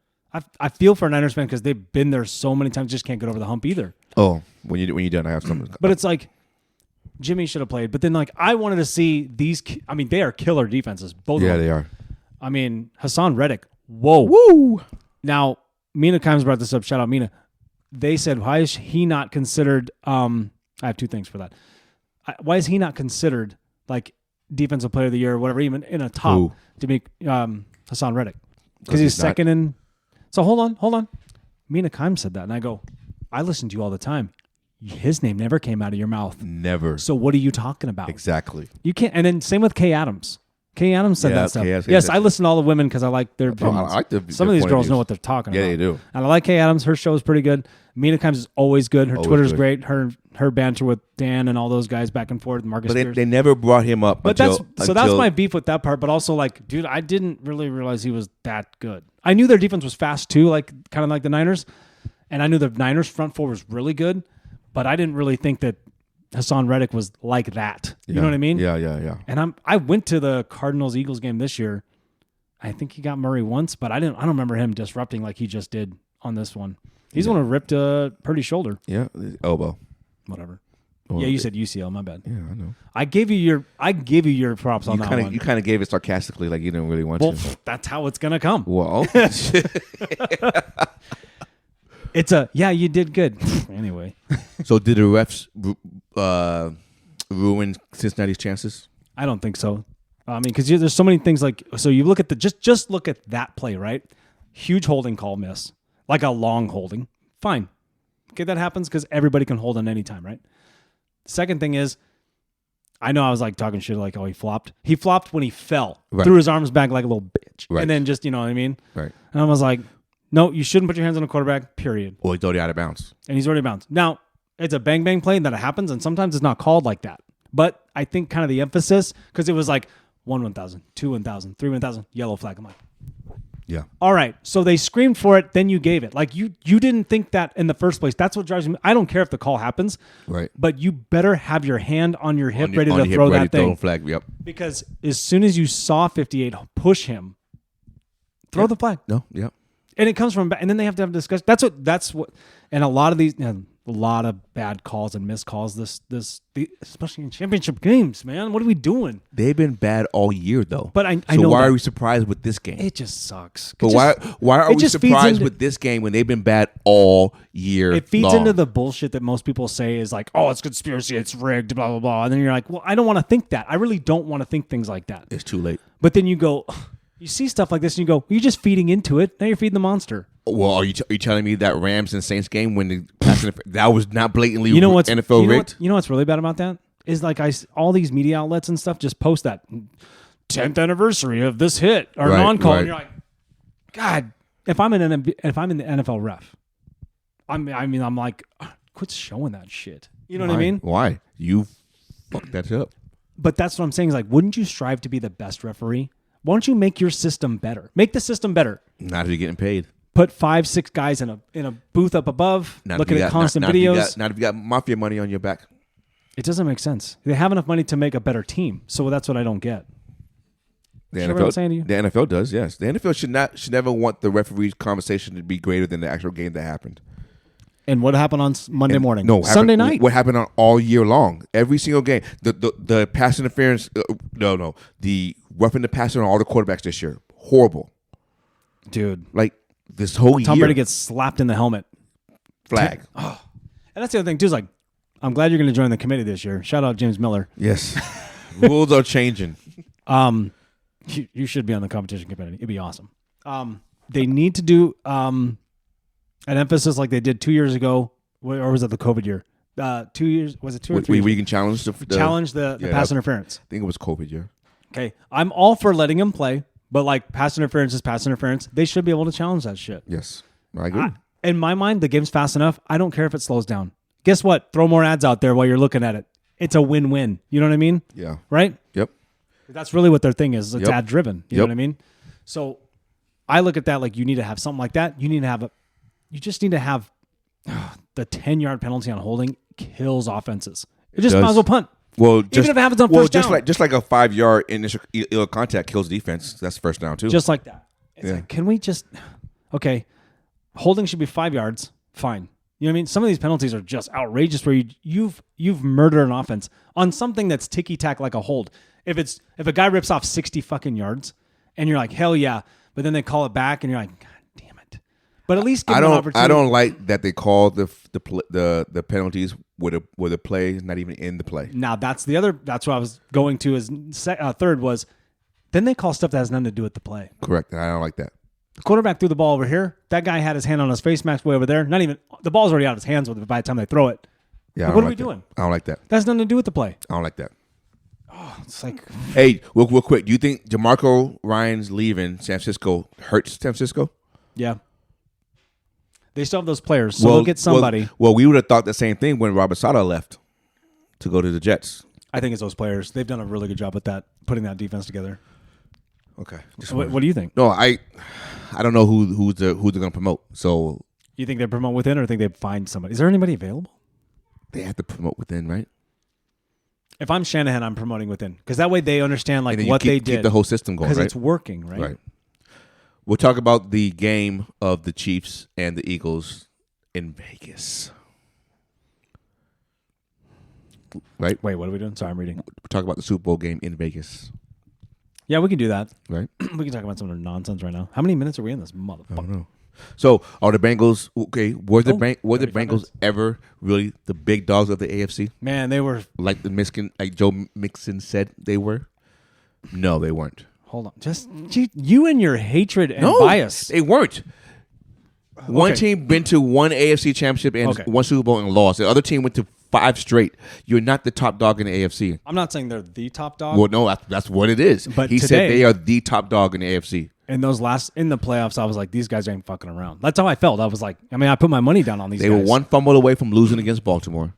I feel for a Niners fan because they've been there so many times, just can't get over the hump either. Oh, when you're done, I have something. But it's like Jimmy should have played. But then like I wanted to see these. I mean, they are killer defenses. Both. Yeah, of them. they are. I mean, Hassan Reddick. Whoa. Woo! Now Mina Kimes brought this up. Shout out Mina. They said, why is he not considered? I have two things for that. Why is he not considered like defensive player of the year or whatever, even in a top Who? to be Hassan Reddick? Because he's second in. So hold on. Mina Kimes said that, and I go, I listen to you all the time. His name never came out of your mouth. Never. So what are you talking about? Exactly. You can't. And then same with Kay Adams. Kay Adams said that stuff. Kay Yes, I listen to all the women because I like their opinions. I like Some of these girls know what they're talking about. Yeah, they do. And I like Kay Adams. Her show is pretty good. Mina Kimes is always good. Her Twitter's great. Her banter with Dan and all those guys back and forth. Marcus Spears. They never brought him up. But that's my beef with that part. But also, like, dude, I didn't really realize he was that good. I knew their defense was fast too, like kind of like the Niners, and I knew the Niners front four was really good. But I didn't really think that Hassan Reddick was like that. You know what I mean? Yeah. And I went to the Cardinals Eagles game this year. I think he got Murray once, but I don't remember him disrupting like he just did on this one. He's the one who ripped Purdy's shoulder. Yeah, elbow. Whatever. Well, yeah, you said UCL. My bad. Yeah, I know. I gave you your props on that one. You kind of gave it sarcastically, like you didn't really want to. That's how it's gonna come. Well, it's you did good. Anyway. So did the refs ruin Cincinnati's chances? I don't think so. I mean, because there's so many things like, so you look at just look at that play, right? Huge holding call miss, like a long holding. Fine. Okay, that happens because everybody can hold on any time, right? Second thing is, I know I was like talking shit like, oh, he flopped. He flopped when he fell, threw his arms back like a little bitch. Right. And then just, you know what I mean? Right. And I was like, no, you shouldn't put your hands on a quarterback, period. Well, he's already out of bounds. And he's already bounced. Now, it's a bang-bang play that it happens, and sometimes it's not called like that. But I think kind of the emphasis, because it was like 1,000, 2,000, 3,000, yellow flag. I'm like, yeah. All right. So they screamed for it, then you gave it. Like you didn't think that in the first place. That's what drives me. I don't care if the call happens. Right. But you better have your hand on your hip ready to throw that thing. Flag. Yep. Because as soon as you saw 58 push him, throw the flag. No. Yep. And it comes from, and then they have to have a discussion. That's what, and a lot of these, a lot of bad calls and missed calls. Especially in championship games, man. What are we doing? They've been bad all year, though. But I so know why that. are we surprised with this game? It just sucks. But why are we surprised with this game when they've been bad all year? It feeds into the bullshit that most people say is like, oh, it's conspiracy, it's rigged, blah blah blah. And then you're like, well, I don't want to think that. I really don't want to think things like that. It's too late. But then you go. You see stuff like this and you go, you're just feeding into it. Now you're feeding the monster. Well, are you telling me that Rams and Saints game when that was not blatantly NFL rigged? You know what's really bad about that? Is like all these media outlets and stuff just post that 10th anniversary of this hit or non-call. Right. And you're like, God, if I'm in the NFL ref, I'm like, quit showing that shit. You know what I mean? Why? You fucked that up. But that's what I'm saying is like, wouldn't you strive to be the best referee? Why don't you make your system better? Make the system better. Not if you're getting paid. Put 5-6 guys in a booth up above, looking at constant videos. Not if you got mafia money on your back. It doesn't make sense. They have enough money to make a better team. So that's what I don't get. The NFL does, yes. The NFL should never want the referee's conversation to be greater than the actual game that happened. And what happened on Monday morning? No, Sunday night. What happened on all year long? Every single game. The pass interference. The roughing the passer on all the quarterbacks this year. Horrible, dude. Like this whole year. Tom Brady gets slapped in the helmet. Flag. Oh. And that's the other thing too. Is like, I'm glad you're going to join the committee this year. Shout out James Miller. Yes. Rules are changing. You should be on the competition committee. It'd be awesome. They need to do an emphasis like they did 2 years ago, or was it the COVID year? 2 years, was it 2 or 3 years? Where you can challenge the pass interference. I think it was COVID year. Okay, I'm all for letting him play, but like pass interference is pass interference. They should be able to challenge that shit. Yes, I agree. In my mind, the game's fast enough. I don't care if it slows down. Guess what? Throw more ads out there while you're looking at it. It's a win-win. You know what I mean? Yeah. Right? Yep. That's really what their thing is. It's ad-driven. You know Yep. what I mean? So I look at that like you need to have something like that. You just need to have the 10-yard penalty on holding kills offenses. It just might as well punt. Well, even if it happens on first down. just like a 5-yard initial illegal contact kills defense. That's first down too. Just like that. It's like, can we just holding should be 5 yards. Fine. You know what I mean? Some of these penalties are just outrageous where you've murdered an offense on something that's ticky-tack like a hold. If a guy rips off 60 fucking yards and you're like, hell yeah, but then they call it back and you're like, God damn it. But at least give I them an don't. opportunity. I don't like that they call the penalties where the play is not even in the play. Now that's the other. That's what I was going to. As third was, then they call stuff that has nothing to do with the play. Correct. And I don't like that. The quarterback threw the ball over here. That guy had his hand on his face mask way over there. Not even the ball's already out of his hands with it by the time they throw it. Yeah. Like, what are we doing? I don't like that. That has nothing to do with the play. I don't like that. Oh, it's like, Hey, real quick. Do you think DeMarco Ryan's leaving San Francisco hurts San Francisco? yeah. They still have those players, so they'll get somebody. Well, we would have thought the same thing when Robert Sala left to go to the Jets. I think it's those players. They've done a really good job with that, putting that defense together. Okay. What do you think? No, I don't know who they're going to promote. So You think they promote within, or think they find somebody? Is there anybody available? they have to promote within, right? If I'm Shanahan, I'm promoting within, because that way they understand like And then what you they keep did, the whole system going, because right? it's working, right? Right. We'll talk about the game of the Chiefs and the Eagles in Vegas. Right? Wait, what are we doing? Sorry, I'm reading. We'll talk about the Super Bowl game in Vegas. Yeah, we can do that. Right? We can talk about some of the nonsense right now. How many minutes are we in this I don't motherfucker? know. So are the Bengals okay? Were the 35 Bengals minutes. ever really the big dogs of the AFC? Man, they were. Like Joe Mixon said they were? No, they weren't. Hold on, just you and your hatred and No, bias. they weren't. One Okay. team been to one AFC championship and Okay. one Super Bowl and lost. The other team went to 5 straight. You're not the top dog in the AFC. I'm not saying they're the top dog. Well, no, that's what it is. But he today- said they are the top dog in the AFC. In those in the playoffs, I was like, these guys ain't fucking around. That's how I felt. I was like, I put my money down on these They guys. were one fumble away from losing against Baltimore.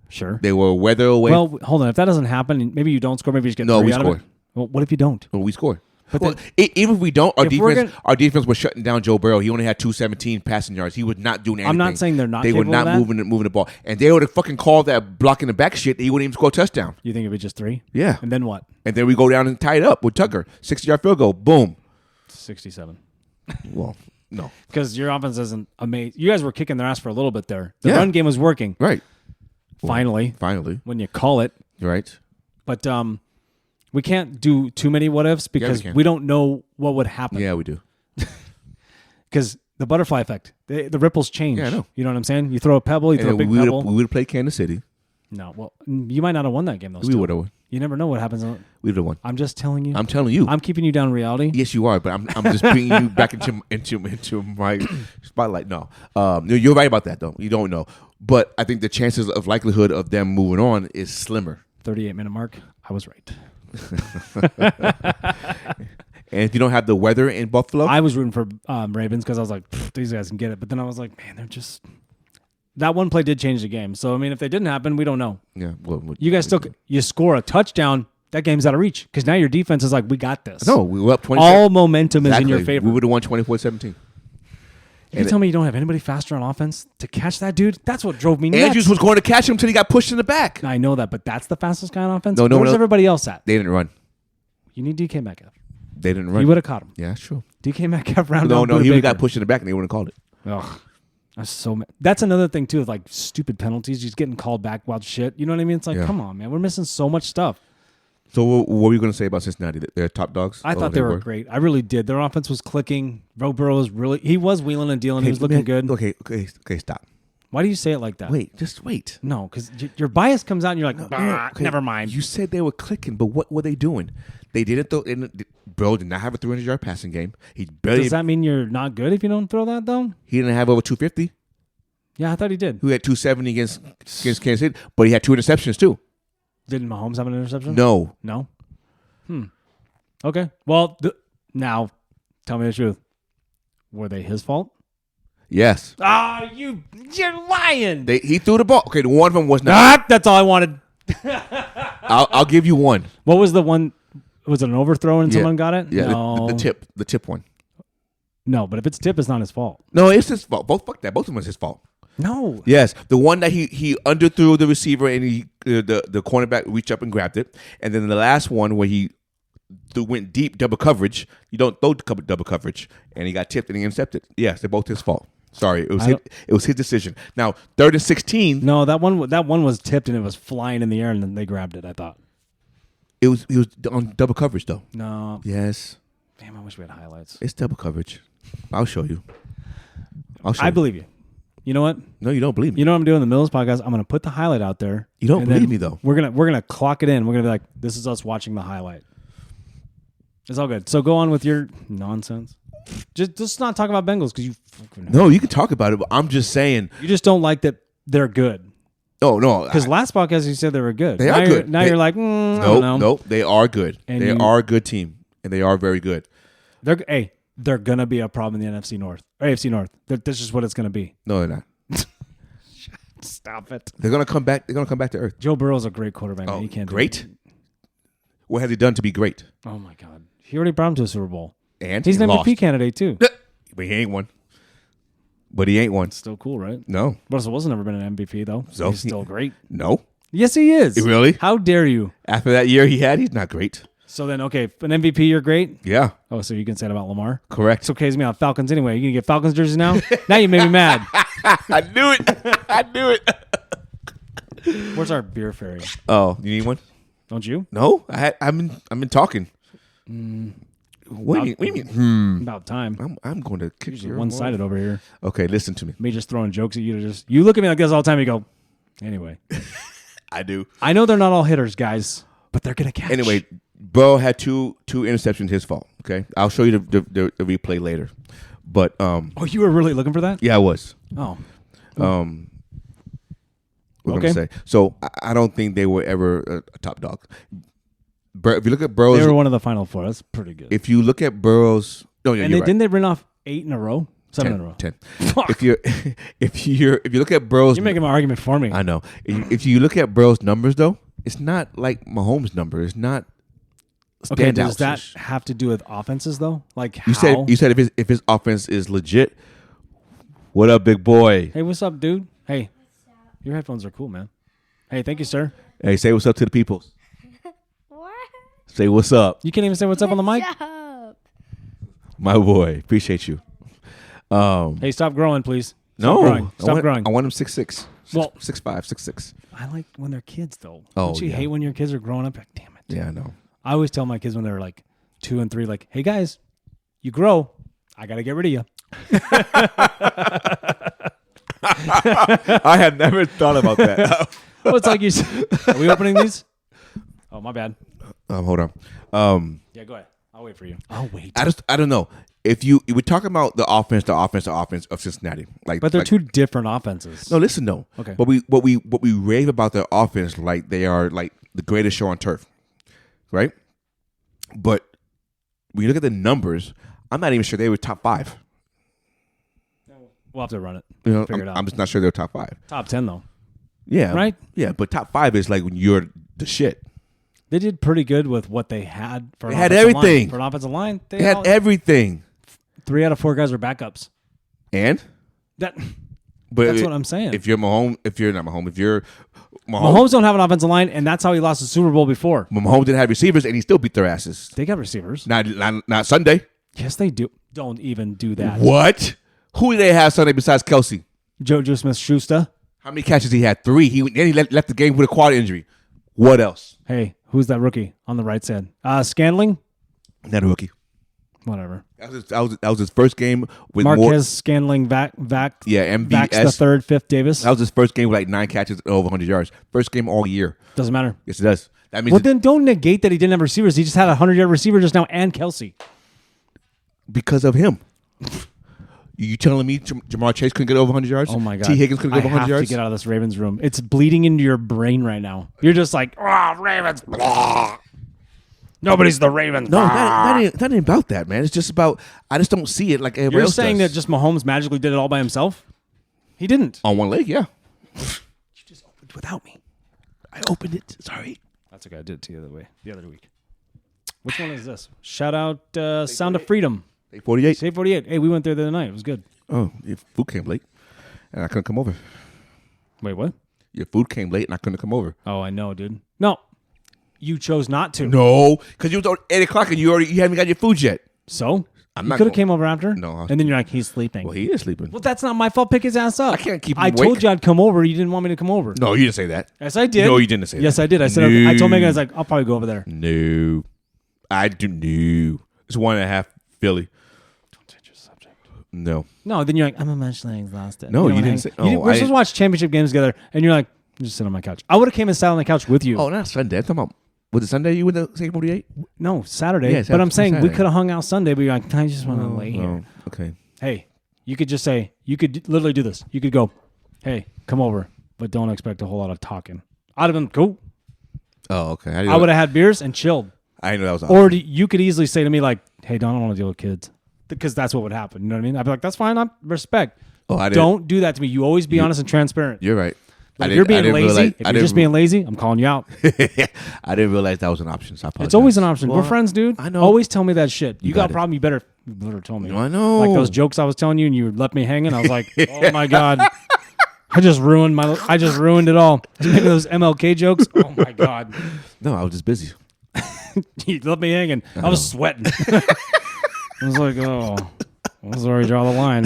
Sure. They were a weather away. Well, hold on. If that doesn't happen, maybe you don't score. Maybe you just get No, three we out of score. it. Well, what if you don't? Well, we scored. But Well, then- even if we don't, If we're our defense was shutting down Joe Burrow. He only had 217 passing yards. He was not doing anything. I'm not saying they're not They were capable of not that. moving the ball, and they would have fucking called that blocking the back shit. He wouldn't even score a touchdown. You think it'd be just 3? Yeah, And then what? and then we go down and tie it up with Tucker, 60-yard field goal. Boom. 67. Well, no, Because your offense isn't amazing. You guys were kicking their ass for a little bit there. The Yeah. run game was working. right. Finally, Finally, when you call it. right. But we can't do too many what ifs because can. we don't know what would happen. Yeah, we do. Because the butterfly effect, the ripples change. Yeah, I know. You know what I'm saying? You throw a pebble, you And throw a then big we pebble. would have played Kansas City. No, well, you might not have won that game though. We still. would have won. You never know what happens. We would have won. I'm just telling you. I'm telling you. I'm keeping you down in reality. Yes, you are, but I'm just bringing you back into my spotlight. No, you're right about that though. You don't know, but I think the chances of likelihood of them moving on is slimmer. 38-minute mark. I was right. And if you don't have the weather in Buffalo, I was rooting for Ravens because I was like, these guys can get it. But then I was like, man, they're just. That one play did change the game. So I mean, if they didn't happen, we don't know. yeah, You guys still you score a touchdown, that game's out of reach because now your defense is like, we got this. no, we were up 20. All momentum is in your favor. We would have won 24-17. You tell me you don't have anybody faster on offense to catch that dude? That's what drove me nuts. Andrews was going to catch him until he got pushed in the back. I know that, but that's the fastest guy on offense. No, Where's no. everybody else at? They didn't run. You need DK Metcalf. They didn't run. He would have caught him. Yeah, sure. DK Metcalf rounded No, down no, Buda he would have Baker. got pushed in the back and they wouldn't have called it. Ugh. That's so mad. That's another thing too, of like stupid penalties, just getting called back wild shit. You know what I mean? It's like, Yeah. come on, man, we're missing so much stuff. So what were you going to say about Cincinnati? They're top dogs? I thought they were great. I really did. Their offense was clicking. Joe Burrow was he was wheeling and dealing. He was looking good. Okay, stop. Why do you say it like that? Wait, just wait. No, because your bias comes out and you're like, Okay, never mind. You said they were clicking, but what were they doing? They didn't throw. Burrow did not have a 300-yard passing game. He barely. Does that mean you're not good if you don't throw that though? He didn't have over 250. Yeah, I thought he did. He had 270 against Kansas City, but he had 2 interceptions too. Didn't Mahomes have an interception? No. No? Okay. Well, now, tell me the truth. Were they his fault? Yes. Ah, you're lying. He threw the ball. Okay, the one of them was not. That's all I wanted. I'll give you one. What was the one? Was it an overthrow and someone got it? Yeah, No. the tip one. No, but if it's tip, it's not his fault. No, it's his fault. Fuck that. Both of them was his fault. No. Yes, the one that he underthrew the receiver and the cornerback reached up and grabbed it, and then the last one where he went deep double coverage. You don't throw double coverage, and he got tipped and he intercepted. Yes, they're both his fault. Sorry, it was his decision. Now 3rd and 16. No, that one was tipped and it was flying in the air and then they grabbed it. I thought. He was on double coverage though. No. Yes, Damn, I wish we had highlights. it's double coverage. I'll show you. I'll show I you. believe you. You know what? No, you don't believe me. You know what I'm doing in the Mills podcast? I'm going to put the highlight out there. You don't and believe then me, though. We're gonna clock it in. We're gonna be like, this is us watching the highlight. It's all good. So go on with your nonsense. Just not talk about Bengals because you. No, you can talk about it, but I'm just saying. You just don't like that they're good. Oh no, Because last podcast you said they were good. They now are good. Now you're like, I don't know. Nope, they are good. And they are a good team, and they are very good. They're gonna be a problem in the NFC North or AFC North. That's just what it's gonna be. No, they're not. Stop it. They're gonna come back. They're gonna come back to earth. Joe Burrow's a great quarterback. Oh, man. He can't great. do it. What has he done to be great? Oh my God, he already brought him to a Super Bowl. And He's he an MVP lost. candidate too. But he ain't one. But he ain't one. Still cool, right? No. Russell Wilson never been an MVP though. So he's still great. No. Yes, he is. Really? How dare you? After that year he had, he's not great. So then, okay, an MVP, you're great. Yeah. Oh, so you can say that about Lamar? Correct. It's okay as me on Falcons anyway. You gonna get Falcons jerseys now? Now you made me mad. I knew it. I knew it. Where's our beer fairy? Oh, you need one? Don't you? No. I've been talking. What do you mean? About time. I'm going to kick your One-sided over here. Okay, listen to me. Me just throwing jokes at you to just. You look at me like this all the time. You go. Anyway, I do. I know they're not all hitters, guys, but they're gonna catch. Anyway, Burrow had two interceptions. His fault. Okay, I'll show you the replay later. But Oh, you were really looking for that? yeah, I was. Oh, What Okay. I'm gonna say. So I don't think they were ever a top dog. If you look at Burrow's, they were one of the final four. That's pretty good. if you look at Burrow's, no, yeah, And you're they right. didn't they run off 8 in a row, 7 in a row. 10. Fuck. If you look at Burrow's, You're making my argument for me. I know. If you look at Burrow's numbers, though, it's not like Mahomes' number. It's not. Okay, does standouts. that have to do with offenses though? Like You how? said if his offense is legit. What up, big boy? Hey, what's up, dude? Hey, your headphones are cool, man. Hey, thank you, sir. Hey, say what's up to the people. What? Say what's up, You can't even say what's up on the mic. What's up? my boy. Appreciate you. Hey, stop growing, please. No, Stop growing. Stop growing. I want him 6'6". Well- 6'5", 6'6". I like when they're kids, though. Oh, Don't you yeah. hate when your kids are growing up? Like, damn it. Yeah, I know. I always tell my kids when they're like 2 and 3, like, hey, guys, you grow. I got to get rid of you. I have never thought about that. Well, it's like you said. Are we opening these? Oh, my bad. Hold on. Yeah, go ahead. I'll wait for you. I'll wait. I don't know if we're talking about the offense of Cincinnati. But they're two different offenses. No, listen, no. Okay. But what we rave about their offense like they are like the greatest show on turf, right? But when you look at the numbers, I'm not even sure they were top 5. We'll have to run it. You know, Figure it out. I'm just not sure they're top 5. Top 10, though. Yeah, Right? Yeah, but top 5 is like when you're the shit. They did pretty good with what they had. For They an had offensive everything. line. For an offensive line, They had everything, 3 out of 4 guys were backups. and That but That's what I'm saying. If you're Mahomes, if you're Mahomes, Mahomes don't have an offensive line, and that's how he lost the Super Bowl before. Mahomes didn't have receivers, and he still beat their asses. They got receivers. Not Sunday. Yes, they do. Don't even do that. What? Who did they have Sunday besides Kelsey? JoJo Smith-Schuster. How many catches he had? 3. Then he left the game with a quad injury. What else? Hey, who's that rookie on the right side? Scanling? Not a rookie. Whatever. That was his first game with Marquez more. Scandling Vax MVS. the third, fifth Davis. That was his first game with like 9 catches and over 100 yards. First game all year. Doesn't matter. Yes, it does. That means Well, then don't negate that he didn't have receivers. He just had a 100-yard receiver just now and Kelsey. because of him. You telling me Jamar Chase couldn't get over 100 yards? Oh, my God. T. Higgins couldn't get over 100 I have yards? to get out of this Ravens room. It's bleeding into your brain right now. You're just like, Ravens. Blah. Nobody's the Ravens. No, that ain't about that, man. It's just about, I just don't see it like everybody You're else saying does. that just Mahomes magically did it all by himself? He didn't. On one leg, yeah. You just opened without me. I opened it. Sorry. That's okay. I did it to you the other week. Which one is this? Shout out Sound of Freedom. 848. Save 48. Hey, we went there the other night. It was good. Oh, your food came late, and I couldn't come over. Wait, what? Your food came late, and I couldn't come over. Oh, I know, dude. No. You chose not to. No, because it was 8 o'clock, and you haven't got your food yet. So? I'm You not could have going- came over after? No. And then you're like, he's sleeping. Well, he is sleeping. Well, that's not my fault. Pick his ass up. I can't keep him I told awake. you I'd come over. You didn't want me to come over. No, you didn't say that. Yes, I did. No, you didn't say that. Yes, I did. I said, No. I told Megan, I was like, I'll probably go over there. No, I do. No, it's 1.5 Philly. Don't change your subject. No. No, then you're like, I'm emotionally exhausted. No, don't you wanna didn't hang- say- You- oh, we're I- supposed to watch championship games together, and you're like, just sit on my couch. I would have came and sat on the couch with you. Oh, not Sunday. I'm talking about, was it Sunday you went to St. 48? No, Saturday. Yeah, but I'm saying we Saturday. could have hung out Sunday, but you're like, I just want to lay here. Oh, okay. Hey, you could just say, you could literally do this. You could go, hey, come over, but don't expect a whole lot of talking. I'd have been cool. Oh, okay. I would have had beers and chilled. I didn't know that was Or you could easily say to me like, hey, Don, I don't want to deal with kids. Because that's what would happen. You know what I mean? I'd be like, that's fine. I respect. Oh, I didn't. Don't do that to me. You always be honest and transparent. You're right. But if you're being lazy, if you're just being lazy, I'm calling you out. I didn't realize that was an option. So I apologize. It's always an option. Well, We're friends, dude. I know. Always tell me that shit. You got got a problem, you better tell me. I know. Like those jokes I was telling you and you left me hanging. I was like, oh my God. I just ruined it all. I was making those MLK jokes. Oh my God. No, I was just busy. You left me hanging. I was sweating. I was like, oh, I was already draw the line.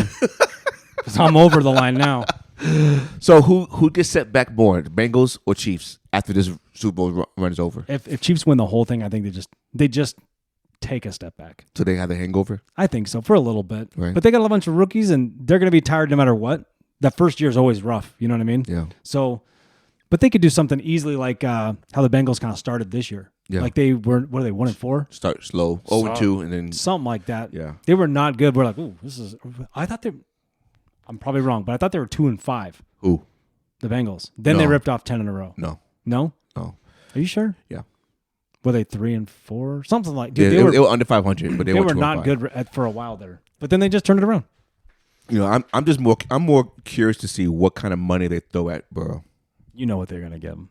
'Cause I'm over the line now. So who gets set back more, the Bengals or Chiefs, after this Super Bowl run is over? If Chiefs win the whole thing, I think they just take a step back. So they have the hangover? I think so for a little bit. Right. But they got a bunch of rookies and they're going to be tired no matter what. That first year is always rough. You know what I mean? Yeah. So, but they could do something easily like how the Bengals kind of started this year. Yeah. Like they were, what are they, 1-4? Start slow, 0-2, and then Something like that. Yeah. They were not good. We're like, ooh, I'm probably wrong, but I thought they were 2-5. who? The Bengals. Then they No. ripped off 10 in a row. No. No? No. Are you sure? Yeah. Were they 3-4? Something like Yeah, dude, they were under 500, but they they were were 2-5. not good for a while there. But then they just turned it around. You know, I'm more curious to see what kind of money they throw at Burrow. You know what they're going to give him.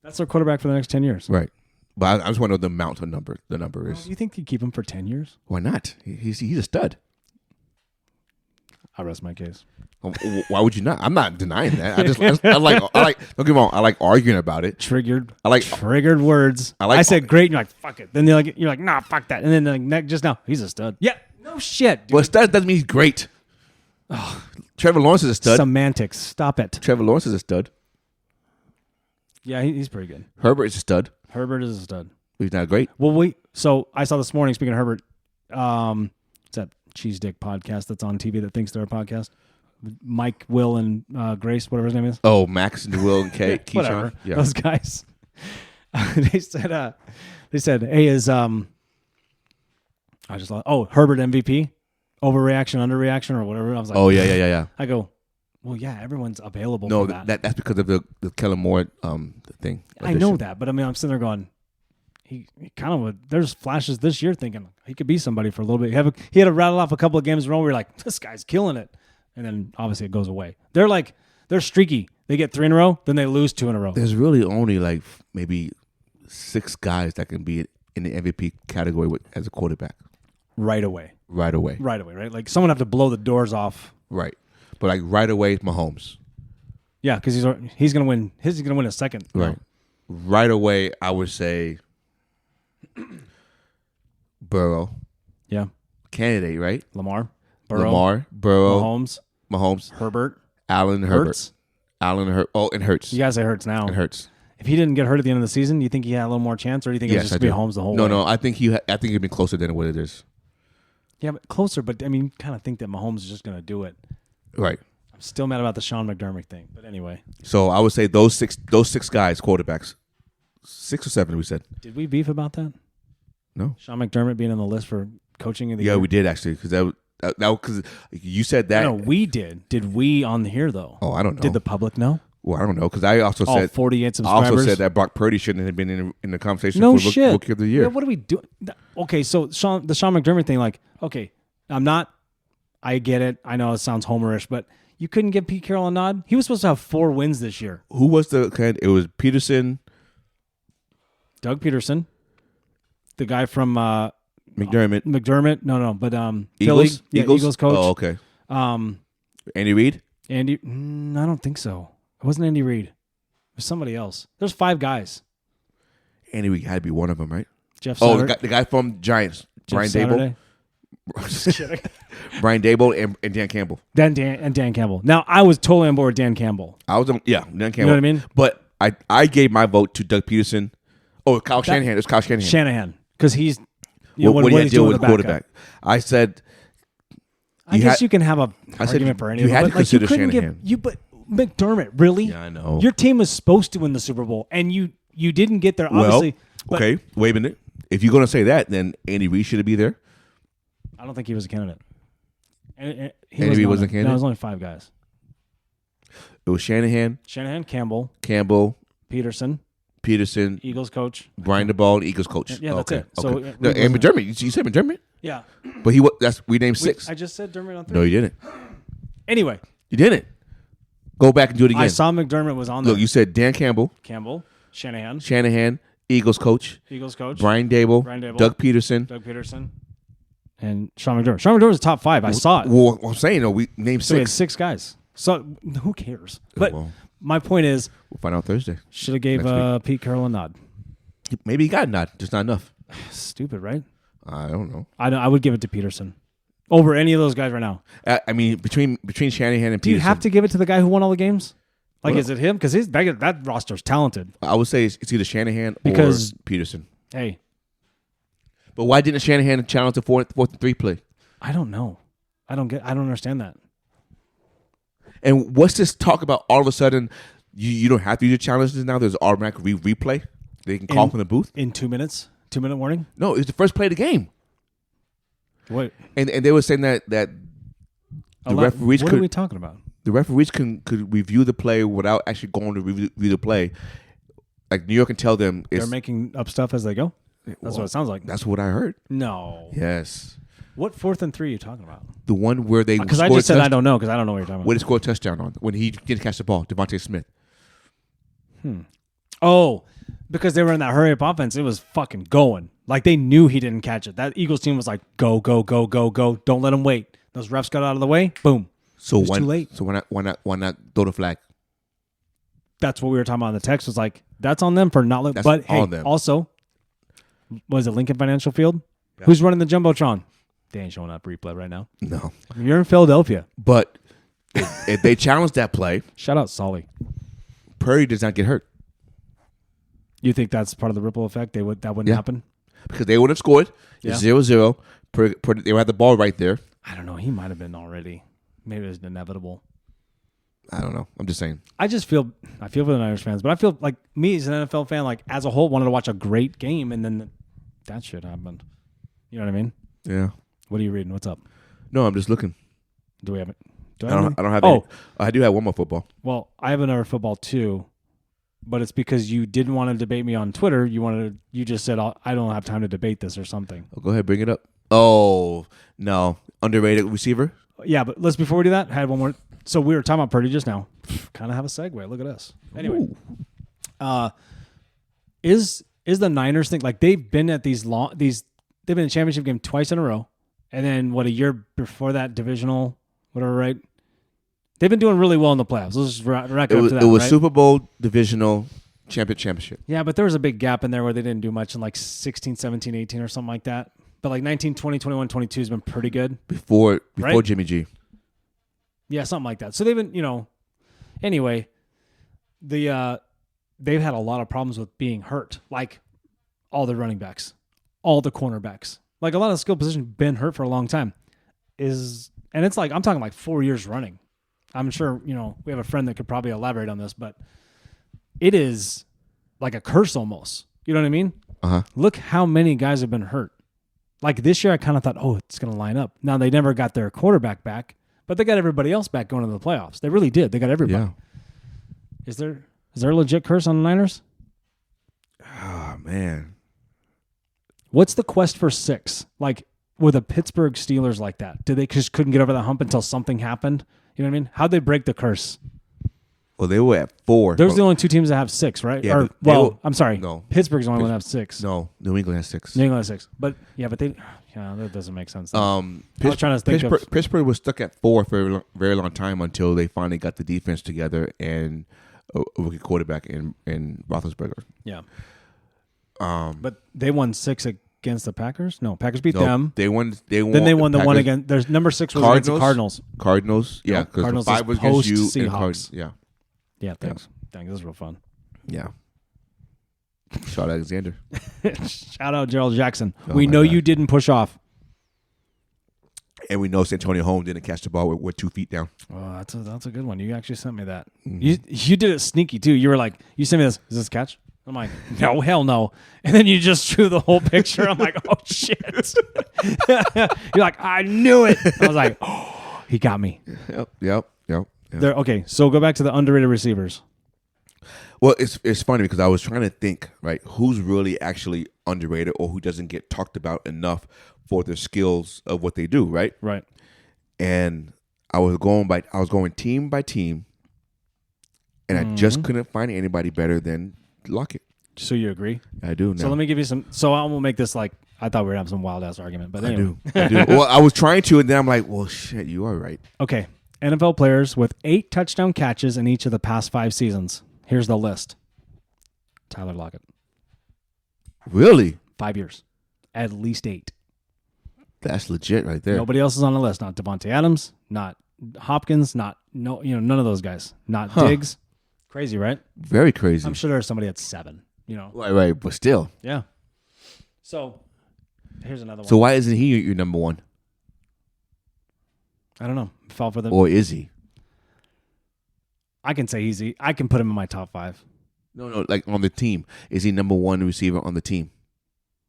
That's their quarterback for the next 10 years. Right. But I just want to know the amount of number. The number is. You think you keep him for 10 years? Why not? He's a stud. I rest my case. Why would you not? I'm not denying that. I like. Don't get me wrong. I like arguing about it. Triggered. I like triggered words. I said great, and you're like, fuck it. Then you're like, nah, fuck that. And then like just now, he's a stud. Yeah. No shit. Dude. Well, stud doesn't mean he's great. Trevor Lawrence is a stud. Semantics. Stop it. Trevor Lawrence is a stud. Yeah, he's pretty good. Herbert is a stud. Herbert is a stud. He's not great. Well, so I saw this morning, speaking of Herbert, it's that Cheese Dick podcast that's on TV that thinks they're a podcast. Mike, Will, and Grace, whatever his name is. Oh, Max and Will and Kate. Whatever. Yeah. Those guys. they said, hey, is Herbert MVP? Overreaction, underreaction, or whatever. I was like, Oh yeah. I go, well, yeah, everyone's available No, for that. that's because of the Kellen Moore thing. I know that, but I mean, I'm sitting there going, he kind of would. There's flashes this year thinking he could be somebody for a little bit. He had to rattle off a couple of games in a row where you're like, this guy's killing it, and then obviously it goes away. They're streaky. They get 3 in a row, then they lose 2 in a row. There's really only like maybe 6 guys that can be in the MVP category as a quarterback Right away, right away. right? Like someone have to blow the doors off. Right. But like right away, Mahomes. Yeah, because he's gonna win. He's gonna win a second. Right. Right away, I would say Burrow. Yeah. Candidate, right? Lamar, Burrow, Mahomes, Herbert, Allen, Hurts. and Hurts. You gotta say Hurts now. And Hurts. If he didn't get hurt at the end of the season, do you think he had a little more chance, or do you think it was just I gonna be do. Holmes the whole way? No. I think it'd be closer than what it is. Yeah, but closer. But I mean, kind of think that Mahomes is just gonna do it. Right. I'm still mad about the Sean McDermott thing, but anyway. So I would say those six guys, quarterbacks, 6 or 7. We said Did we beef about that? no. Sean McDermott being on the list for coaching of the year? Yeah, we did actually because that because you said that. No, we did. Did we on here though? Oh, I don't know. Did the public know? Well, I don't know because I also All said 48 I subscribers. also said that Brock Purdy shouldn't have been in the conversation No for shit. Rookie of the Year. Yeah, what do we do? Okay, so the Sean McDermott thing, like, okay, I get it. I know it sounds homerish, but you couldn't give Pete Carroll a nod. He was supposed to have 4 wins this year. Who was the kind? It was Peterson, Doug Peterson, the guy from McDermott. No, but Eagles? Philly, Eagles coach. Oh, okay. Um, Andy Reid. I don't think so. It wasn't Andy Reid. It was somebody else. There's 5 guys. Andy Reid had to be one of them, right? Jeff. Oh, Saturday, the guy from Giants, Jeff Brian Saturday. Dable. Just kidding. Brian Dable and Dan Campbell. Dan Campbell. Now I was totally on board with Dan Campbell. Dan Campbell. You know what I mean? But I gave my vote to Doug Peterson. Oh, Kyle Shanahan. It was Kyle Shanahan. Because he's What do you he's deal doing with the quarterback? backup. I said I guess you can have a argument for any of you it. had to But consider you couldn't Shanahan. but McDermott, really? Yeah, I know. Your team was supposed to win the Super Bowl, and you didn't get there. Obviously, well, okay. Wait a minute. If you're going to say that, then Andy Reid should be there. I don't think he was a candidate. And Andy Reid wasn't a candidate? No, it was only 5 guys. It was Shanahan, Campbell, Peterson, Eagles coach, Brian DeBall, Eagles coach. Yeah, that's it. So okay. And McDermott. You said McDermott? Yeah. But we named 6. I just said Dermott on 3. No, you didn't. Anyway. You didn't. Go back and do it again. I saw McDermott was on there. Look, you said Dan Campbell, Shanahan, Eagles coach, Brian Dable, Doug Peterson, and Sean McDermott. Sean McDermott was top 5. I saw it. Well, I'm saying, we named 6. So we had 6 guys. So who cares? But my point is, we'll find out Thursday. Should have gave Pete Carroll a nod. Maybe he got a nod, just not enough. Stupid, right? I don't know. I would give it to Peterson over any of those guys right now. I mean, between Shanahan and Peterson. Do you have to give it to the guy who won all the games? Like, is it him? Because that roster's talented. I would say it's either Shanahan or Peterson. Hey. But why didn't Shanahan challenge the 4th and 3 play? I don't know. I don't understand that. And what's this talk about all of a sudden you don't have to use your challenges now? There's automatic replay. They can call from the booth. In 2 minutes? 2-minute warning? No, it's the first play of the game. What? And they were saying that the referees What are we talking about? The referees could review the play without actually going to review the play. Like New York can tell them they're making up stuff as they go? That's what it sounds like. That's what I heard. No. Yes. What 4th and 3 are you talking about? The one where they because I just said I don't know because I don't know what you're talking about. Where they scored a touchdown on when he didn't catch the ball, Devontae Smith. Oh, because they were in that hurry up offense, it was fucking going. Like they knew he didn't catch it. That Eagles team was like, go, go, go, go, go. Don't let him wait. Those refs got out of the way. Boom. So too late. So why not throw the flag? That's what we were talking about in the text. Was like that's on them for not letting. But hey, also, was it Lincoln Financial Field? Yeah. Who's running the jumbotron? They ain't showing up replay right now. No, you're in Philadelphia. But if they challenge that play, shout out Solly. Purdy does not get hurt. You think that's part of the ripple effect? That wouldn't happen because they would have scored 0-0. They had the ball right there. I don't know. He might have been already. Maybe it was inevitable. I don't know. I'm just saying. I feel for the Niners fans, but I feel like me as an NFL fan, like as a whole, wanted to watch a great game, and then that shit happened. You know what I mean? Yeah. What are you reading? What's up? No, I'm just looking. Do we have it? I don't have. Oh, I do have one more football. Well, I have another football too, but it's because you didn't want to debate me on Twitter. You just said I don't have time to debate this or something. Oh, go ahead, bring it up. Oh no, underrated receiver. Yeah, but before we do that, I had one more. So we were talking about Purdy just now. Kind of have a segue. Look at us. Anyway, is the Niners thing like they've been at they've been in a championship game twice in a row, and then a year before that divisional whatever, right? They've been doing really well in the playoffs. Let's just rack up to that. It was right? Super Bowl divisional championship. Yeah, but there was a big gap in there where they didn't do much in like 16, 17, 18 or something like that. But like 19, 20, 21, 22 has been pretty good. Before right? Jimmy G. Yeah, something like that. So they've been, anyway, they've had a lot of problems with being hurt. Like all the running backs, all the cornerbacks. Like a lot of skill positions been hurt for a long time. And it's like, I'm talking like 4 years running. I'm sure, we have a friend that could probably elaborate on this, but it is like a curse almost. You know what I mean? Uh-huh. Look how many guys have been hurt. Like this year, I kind of thought, it's going to line up. Now, they never got their quarterback back, but they got everybody else back going into the playoffs. They really did. They got everybody. Yeah. Is there a legit curse on the Niners? Oh, man. What's the quest for 6? Like with the Pittsburgh Steelers like that? Did they just couldn't get over the hump until something happened? You know what I mean? How'd they break the curse? Well, they were at 4. Those are the only 2 teams that have 6, right? Yeah, I'm sorry. No. Pittsburgh's the only one that have 6. No, New England has 6. New England has 6. But, that doesn't make sense. I was trying to think Pittsburgh was stuck at 4 for a very long time until they finally got the defense together and a rookie quarterback in Roethlisberger. Yeah. But they won 6 against the Packers? No, Packers beat them. They won. Then they won the one against. There's number 6 was against the Cardinals. Cardinals, yeah, because Cardinals 5 was against you Seahawks. and Cardinals. Yeah. Yeah, thanks. Dang, this is real fun. Yeah. Shout out Alexander. Shout out Gerald Jackson. We know God. You didn't push off. And we know Santonio Holmes didn't catch the ball with 2 feet down. Oh, that's a good one. You actually sent me that. You did it sneaky too. You were like, you sent me this. Is this a catch? I'm like, no, hell no. And then you just drew the whole picture. I'm like, oh shit. You're like, I knew it. I was like, oh, he got me. Yep. Okay, so go back to the underrated receivers. Well, it's funny because I was trying to think, right, who's really actually underrated or who doesn't get talked about enough for their skills of what they do, right? Right. And I was going team by team, and I just couldn't find anybody better than Lockett. So you agree? I do now. So let me give you some. So I will make this like I thought we were having some wild ass argument, but anyway. I do. Well, I was trying to, and then I'm like, well, shit, you are right. Okay. NFL players with 8 touchdown catches in each of the past 5 seasons. Here's the list. Tyler Lockett. Really? 5 years. At least 8. That's legit right there. Nobody else is on the list. Not Devontae Adams, not Hopkins, none of those guys. Not Diggs. Crazy, right? Very crazy. I'm sure there's somebody at 7, Right, but still. Yeah. So, here's another one. So why isn't he your number one? I don't know. Fell for the. Or is he? I can say easy. I can put him in my top 5. No, like on the team. Is he number 1 receiver on the team?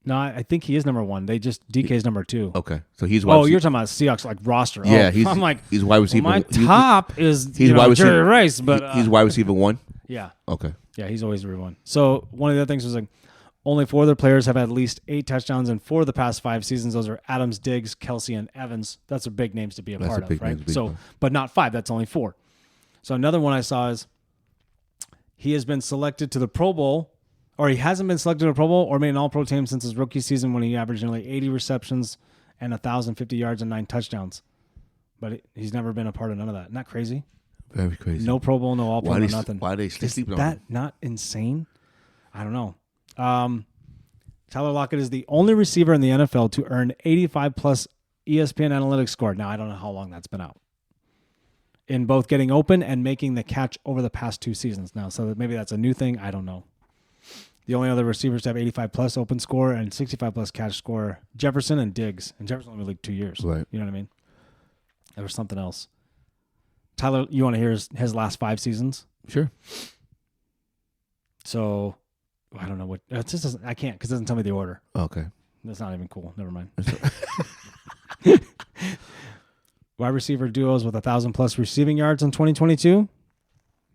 No, I think he is number 1. DK's number 2. Okay, so he's wide receiver. You're talking about Seahawks like roster. Yeah, I'm like he's wide receiver. Well, my top is he's wide receiver. Jerry Rice, but he's wide receiver 1. Yeah. Okay. Yeah, he's always number 1. So one of the other things was like only 4 other players have had at least 8 touchdowns in 4 of the past 5 seasons. Those are Adams, Diggs, Kelsey, and Evans. That's are big names to be a part of, right? So, but not 5. That's only 4. So another one I saw is he has been selected to the Pro Bowl, or he hasn't been selected to the Pro Bowl or made an All-Pro team since his rookie season when he averaged nearly 80 receptions and 1,050 yards and 9 touchdowns. But he's never been a part of none of that. Isn't that crazy? Very crazy. No Pro Bowl, no All-Pro, no nothing. Why are they sleeping on him? Is that not insane? I don't know. Tyler Lockett is the only receiver in the NFL to earn 85-plus ESPN analytics score. Now, I don't know how long that's been out. In both getting open and making the catch over the past 2 seasons now. So maybe that's a new thing. I don't know. The only other receivers to have 85-plus open score and 65-plus catch score, Jefferson and Diggs. And Jefferson only like 2 years. Right. You know what I mean? There was something else. Tyler, you want to hear his last 5 seasons? Sure. So, I don't know what. It just doesn't, I can't because it doesn't tell me the order. Okay. That's not even cool. Never mind. Wide receiver duos with 1,000-plus receiving yards in 2022.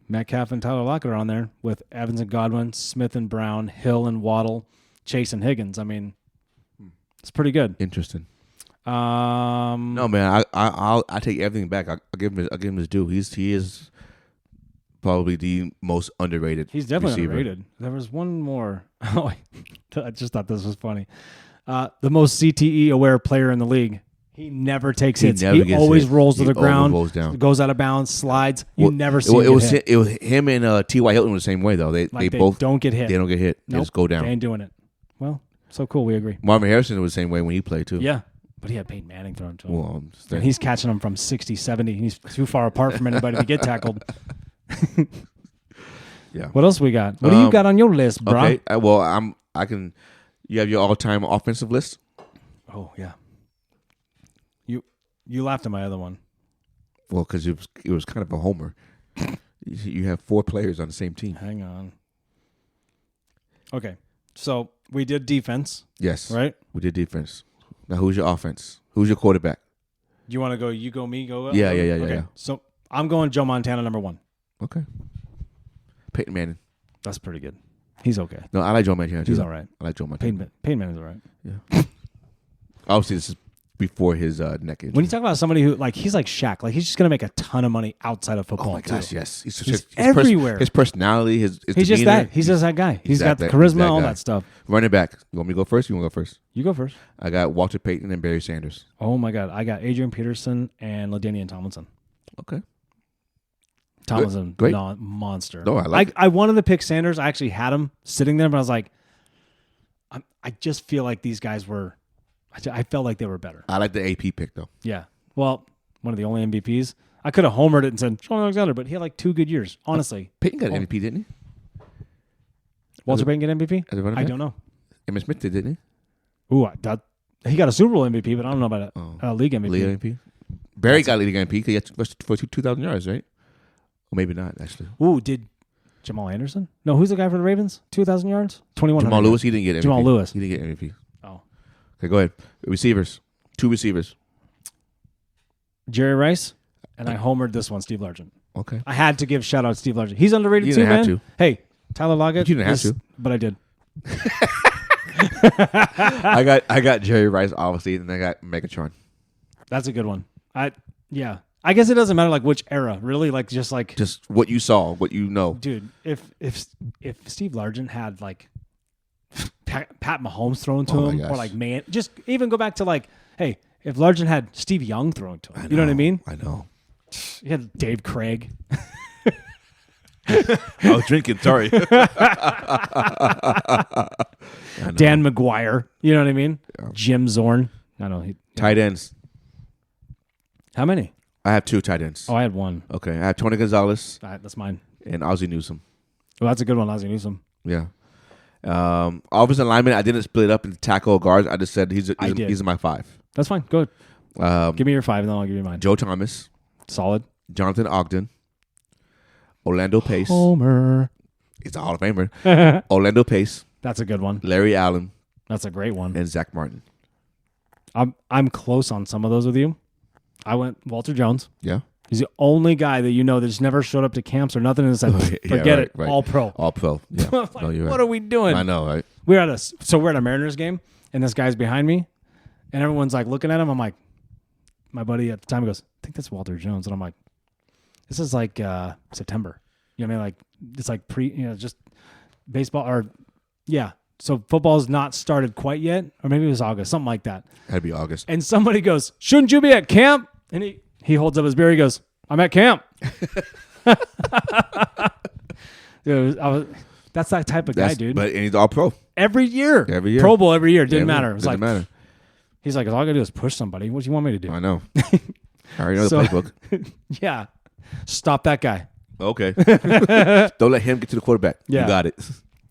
Metcalf and Tyler Lockett are on there with Evans and Godwin, Smith and Brown, Hill and Waddle, Chase and Higgins. I mean, it's pretty good. Interesting. No, man, I take everything back. I'll give him his due. He is probably the most underrated. He's definitely receiver. underrated. There was one more. Oh, I just thought this was funny. The most CTE aware player in the league. He never takes hits. He always rolls to the ground, rolls down, goes out of bounds, slides. You never see him get hit. It was him and T.Y. Hilton the same way, though. They both don't get hit. They don't get hit. They just go down. They ain't doing it. Well, so cool. We agree. Marvin Harrison was the same way when he played, too. Yeah, but he had Peyton Manning thrown to him. Well, and he's catching them from 60, 70. He's too far apart from anybody to get tackled. Yeah. What else we got? What do you got on your list, bro? Okay. You have your all-time offensive list? Oh, yeah. You laughed at my other one. Well, because it was kind of a homer. You have 4 players on the same team. Hang on. Okay. So we did defense. Yes. Right? We did defense. Now, who's your offense? Who's your quarterback? You want to go, you go, me, go? Yeah. Okay. Yeah. So I'm going Joe Montana, number 1. Okay. Peyton Manning. That's pretty good. He's okay. No, I like Joe Montana, too. He's all right. I like Joe Montana. Peyton Manning's all right. Yeah. Obviously, this is before his neck injury. When you talk about somebody who, he's like Shaq. He's just going to make a ton of money outside of football, oh, my gosh, yes. He's everywhere. His personality, his he's demeanor. just that. He's just that guy. He's got the charisma, all that stuff. Running back. You want me to go first? You want to go first? You go first. I got Walter Payton and Barry Sanders. Oh, my God. I got Adrian Peterson and LaDainian Tomlinson. Okay. Tomlinson, great monster. No, I like it. I wanted to pick Sanders. I actually had him sitting there, but I was like, I just feel like these guys were, I felt like they were better. I like the AP pick, though. Yeah. Well, one of the only MVPs. I could have homered it and said Sean Alexander, but he had like 2 good years, honestly. Peyton got MVP, didn't he? Walter Payton get MVP? As a running back? I don't know. Emmitt Smith did, didn't he? Ooh, that He got a Super Bowl MVP, but I don't know about a league MVP. League MVP. Barry got league MVP because he had rushed for 2,000 yards, right? Or maybe not, actually. Ooh, did Jamal Anderson? No, who's the guy for the Ravens? 2,000 yards? 2,100. Jamal Lewis, he didn't get MVP. Jamal Lewis. He didn't get MVP. Oh. Okay, go ahead. Receivers. 2 receivers. Jerry Rice, and I homered this one, Steve Largent. Okay. I had to give shout out to Steve Largent. He's underrated You too, didn't man. have to. Hey, Tyler Lockett. You didn't have to. But I did. I got Jerry Rice, obviously, and I got Megatron. That's a good one. Yeah. I guess it doesn't matter like which era, really. Like just what you saw, what you know. dude. If Steve Largent had like Pat Mahomes thrown to him, or like just even go back to like, hey, if Largent had Steve Young thrown to him, you know what I mean? I know. He had Dave Craig. I was drinking. Sorry. Dan McGuire. You know what I mean? Yeah. Jim Zorn. I know. Tight ends. How many? I have 2 tight ends. Oh, I had one. Okay. I have Tony Gonzalez. All right, that's mine. And Ozzie Newsome. Well, that's a good one, Ozzie Newsome. Yeah. Offensive lineman, I didn't split it up into tackle or guards. I just said he's in my 5. That's fine. Go ahead. Give me your 5, and then I'll give you mine. Joe Thomas. Solid. Jonathan Ogden. Orlando Pace. Homer. He's a Hall of Famer. Orlando Pace. That's a good one. Larry Allen. That's a great one. And Zach Martin. I'm close on some of those with you. I went Walter Jones. Yeah. He's the only guy that you know that just never showed up to camps or nothing and said, forget it, right. all pro. All pro. Yeah. Like, no, you're right. What are we doing? I know, right? We're at a Mariners game, and this guy's behind me, and everyone's like looking at him. I'm like, my buddy at the time goes, I think that's Walter Jones. And I'm like, this is like September. You know what I mean? Like, it's like just baseball or, yeah. So football's not started quite yet, or maybe it was August, something like that. Had to be August. And somebody goes, shouldn't you be at camp? And he holds up his beer. He goes, I'm at camp. Dude, that's that type of guy, dude. And he's all pro. Every year. Pro Bowl every year. Didn't matter. It was matter. He's like, all I got to do is push somebody. What do you want me to do? I know. I already know the playbook. Yeah. Stop that guy. Okay. Don't let him get to the quarterback. Yeah. You got it.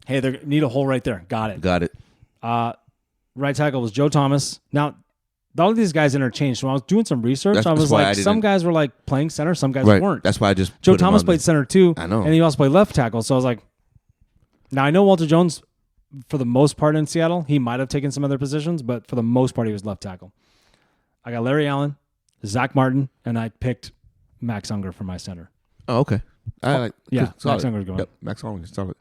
Hey, they need a hole right there. Got it. Got it. Right tackle was Joe Thomas. Now, all of these guys interchanged. So when I was doing some research, I was like, some guys were like playing center, some guys weren't. That's why I just Joe Thomas played center too. I know. And he also played left tackle. So I was like, now I know Walter Jones, for the most part in Seattle, he might have taken some other positions, but for the most part, he was left tackle. I got Larry Allen, Zach Martin, and I picked Max Unger for my center. Oh, okay. Max Unger's going. Yep, Max Unger is solid.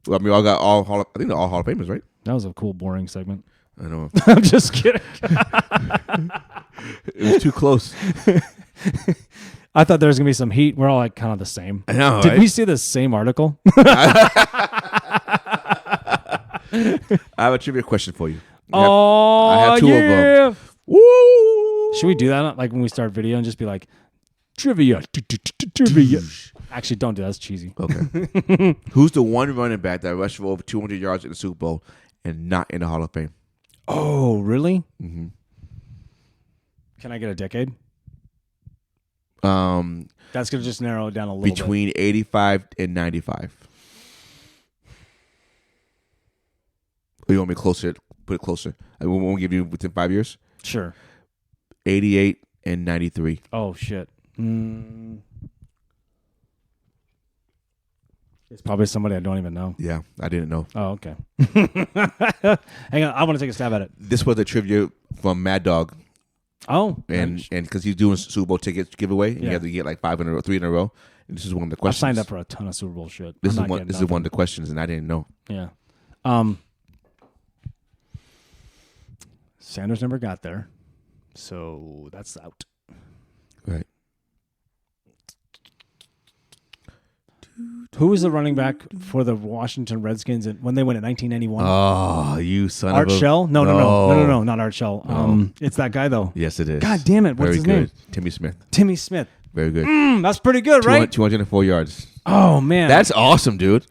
Well, I mean, I got all Hall of Famers, right? That was a cool, boring segment. I know. I'm just kidding. It was too close. I thought there was going to be some heat. We're all like kind of the same. I know, Did we see the same article? I have a trivia question for you. I have 2 of them. Woo! Should we do that like when we start video and just be like, trivia. Actually, don't do that. That's cheesy. Okay. Who's the one running back that rushed for over 200 yards in the Super Bowl and not in the Hall of Fame? Oh, really? Mm-hmm. Can I get a decade? That's going to just narrow it down a little bit. Between 85 and 95. Or you want me closer? Put it closer. I won't give you within 5 years? Sure. 88 and 93. Oh, shit. It's probably somebody I don't even know. Yeah, I didn't know. Oh, okay. Hang on. I want to take a stab at it. This was a trivia from Mad Dog. Oh. And because he's doing Super Bowl tickets giveaway, and you have to get like 5 in a row, 3 in a row. And this is one of the questions. I signed up for a ton of Super Bowl shit. This is one of the questions, and I didn't know. Yeah. Sanders never got there, so that's out. Right. Who was the running back for the Washington Redskins when they went in 1991? Oh, you son Art of a... Shell? No, not Art Shell. No. It's that guy, though. Yes, it is. God damn it. What's his name? Timmy Smith. Timmy Smith. Very good. That's pretty good, right? 204 yards. Oh, man. That's awesome, dude.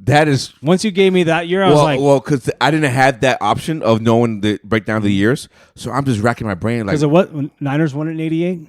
That is... Once you gave me that year, I was like... Well, because I didn't have that option of knowing the breakdown of the years, so I'm just racking my brain. Like, because of what? Niners won it in 88?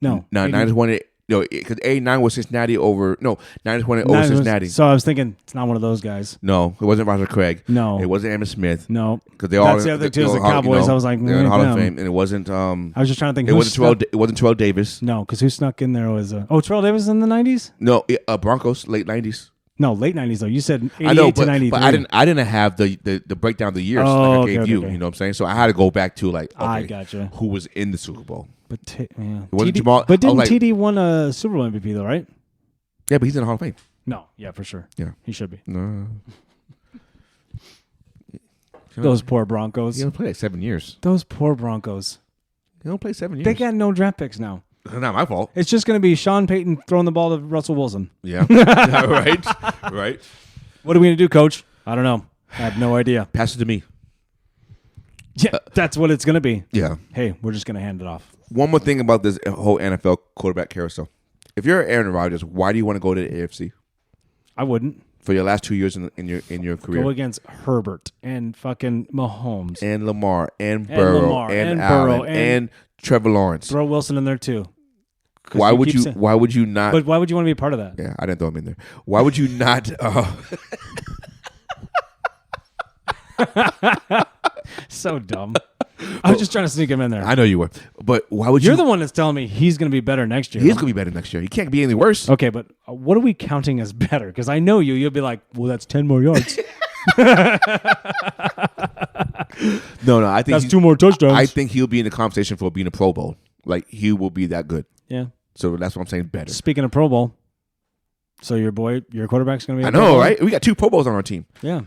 No. Niners won it because 89 was Cincinnati over. No, 90-20 over Cincinnati. So I was thinking it's not one of those guys. No, it wasn't Roger Craig. No, it wasn't Emmett Smith. No, because they all. That's the other thing too. Is the Cowboys. I was like, they're in the Hall of Fame, and it wasn't. I was just trying to think. It wasn't Terrell Davis. No, because who snuck in there was Terrell Davis in the 90s. No, Broncos late 90s. No, late 90s though. You said 88 to 93. But I didn't have the breakdown of the years like I gave you. Okay. You know what I'm saying? So I had to go back to like, okay, I gotcha. Who was in the Super Bowl? But it wasn't Jamal. But didn't TD won a Super Bowl MVP though, right? Yeah, but he's in the Hall of Fame. No, yeah, for sure. Yeah, he should be. No. Those poor Broncos. He only played like 7 years. Those poor Broncos. He only played 7 years. They got no draft picks now. It's not my fault. It's just going to be Sean Payton throwing the ball to Russell Wilson. Yeah. Right. What are we going to do, Coach? I don't know. I have no idea. Pass it to me. Yeah, that's what it's going to be. Yeah. Hey, we're just going to hand it off. One more thing about this whole NFL quarterback carousel. If you're Aaron Rodgers, why do you want to go to the AFC? I wouldn't. For your last 2 years in your career. Go against Herbert and fucking Mahomes. And Lamar and Burrow and Allen and Trevor Lawrence. Throw Wilson in there too. Why would you not? But why would you want to be a part of that? Yeah, I didn't throw him in there. Why would you not? So dumb. I was just trying to sneak him in there. I know you were, but why would you? You're the one that's telling me he's going to be better next year. He's going to be better next year. He can't be any worse. Okay, but what are we counting as better? Because I know you'll be like, well, that's 10 more yards. No, I think that's 2 more touchdowns. I think he'll be in the conversation for being a Pro Bowl. Like he will be that good. Yeah. So that's what I'm saying. Better. Speaking of Pro Bowl, so your quarterback's going to be. I know, right? We got 2 Pro Bowls on our team. Yeah.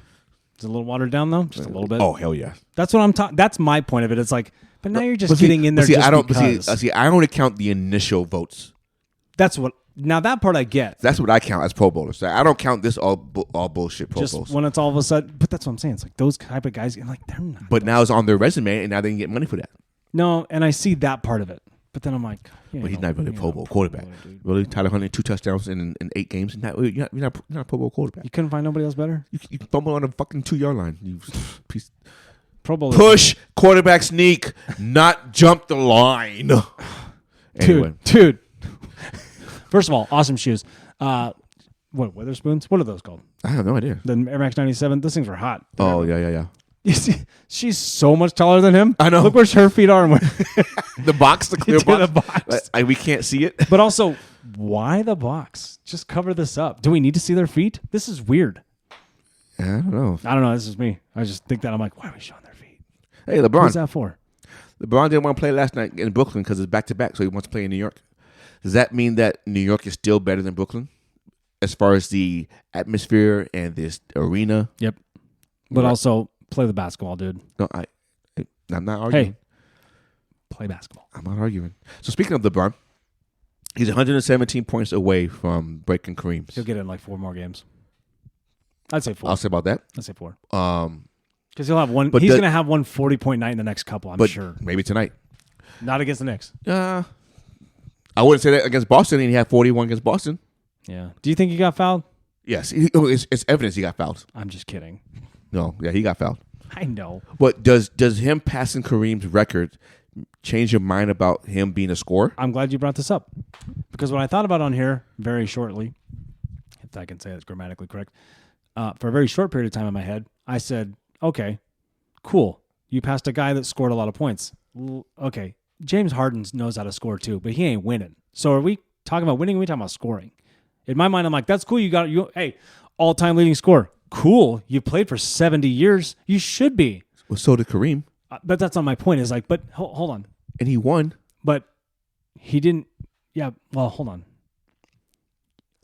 Is it a little watered down though? Just a little bit. Oh hell yeah! That's what I'm talking. That's my point of it. It's like, but now you're just getting in there. I only count the initial votes. That's what. Now that part I get. That's what I count as Pro Bowlers. I don't count this all bullshit Pro Bowls. When it's all of a sudden, but that's what I'm saying. It's like those type of guys. Like they're not. But now it's on their resume, and now they can get money for that. No, and I see that part of it. But then I'm like, but he's not really a Pro Bowl quarterback. Really, Tyler Huntley 2 touchdowns in 8 games. You're not a Pro Bowl quarterback. You couldn't find nobody else better. You fumble on a fucking 2-yard line. You piece. Pro Bowl. Push quarterback sneak, not jump the line. Anyway. Dude. First of all, awesome shoes. What Witherspoons? What are those called? I have no idea. The Air Max 97. Those things were hot. Oh yeah. You see, she's so much taller than him. I know. Look where her feet are. The box, the clear box. The box. We can't see it. But also, why the box? Just cover this up. Do we need to see their feet? This is weird. I don't know. This is me. I just think that I'm like, why are we showing their feet? Hey, LeBron. What's that for? LeBron didn't want to play last night in Brooklyn because it's back-to-back, so he wants to play in New York. Does that mean that New York is still better than Brooklyn as far as the atmosphere and this arena? Yep. But also, play the basketball, dude. No, I'm not arguing. Hey, play basketball. I'm not arguing. So speaking of LeBron, he's 117 points away from breaking Kareem's. He'll get it in like 4 more games. I'd say 4. I'll say about that. I'd say 4. Because he'll have one. He's going to have one 40-point night in the next couple, I'm sure. Maybe tonight. Not against the Knicks. I wouldn't say that against Boston, and he had 41 against Boston. Yeah. Do you think he got fouled? Yes. It's evidence he got fouled. I'm just kidding. No, yeah, he got fouled. I know. But does him passing Kareem's record change your mind about him being a scorer? I'm glad you brought this up. Because what I thought about on here very shortly, if I can say that's grammatically correct, for a very short period of time in my head, I said, okay, cool. You passed a guy that scored a lot of points. Okay, James Harden knows how to score too, but he ain't winning. So are we talking about winning or are we talking about scoring? In my mind, I'm like, that's cool. Hey, all-time leading scorer. Cool. You played for 70 years. You should be. Well, so did Kareem. But that's not my point. Is like, but hold on. And he won. But he didn't. Yeah. Well, hold on.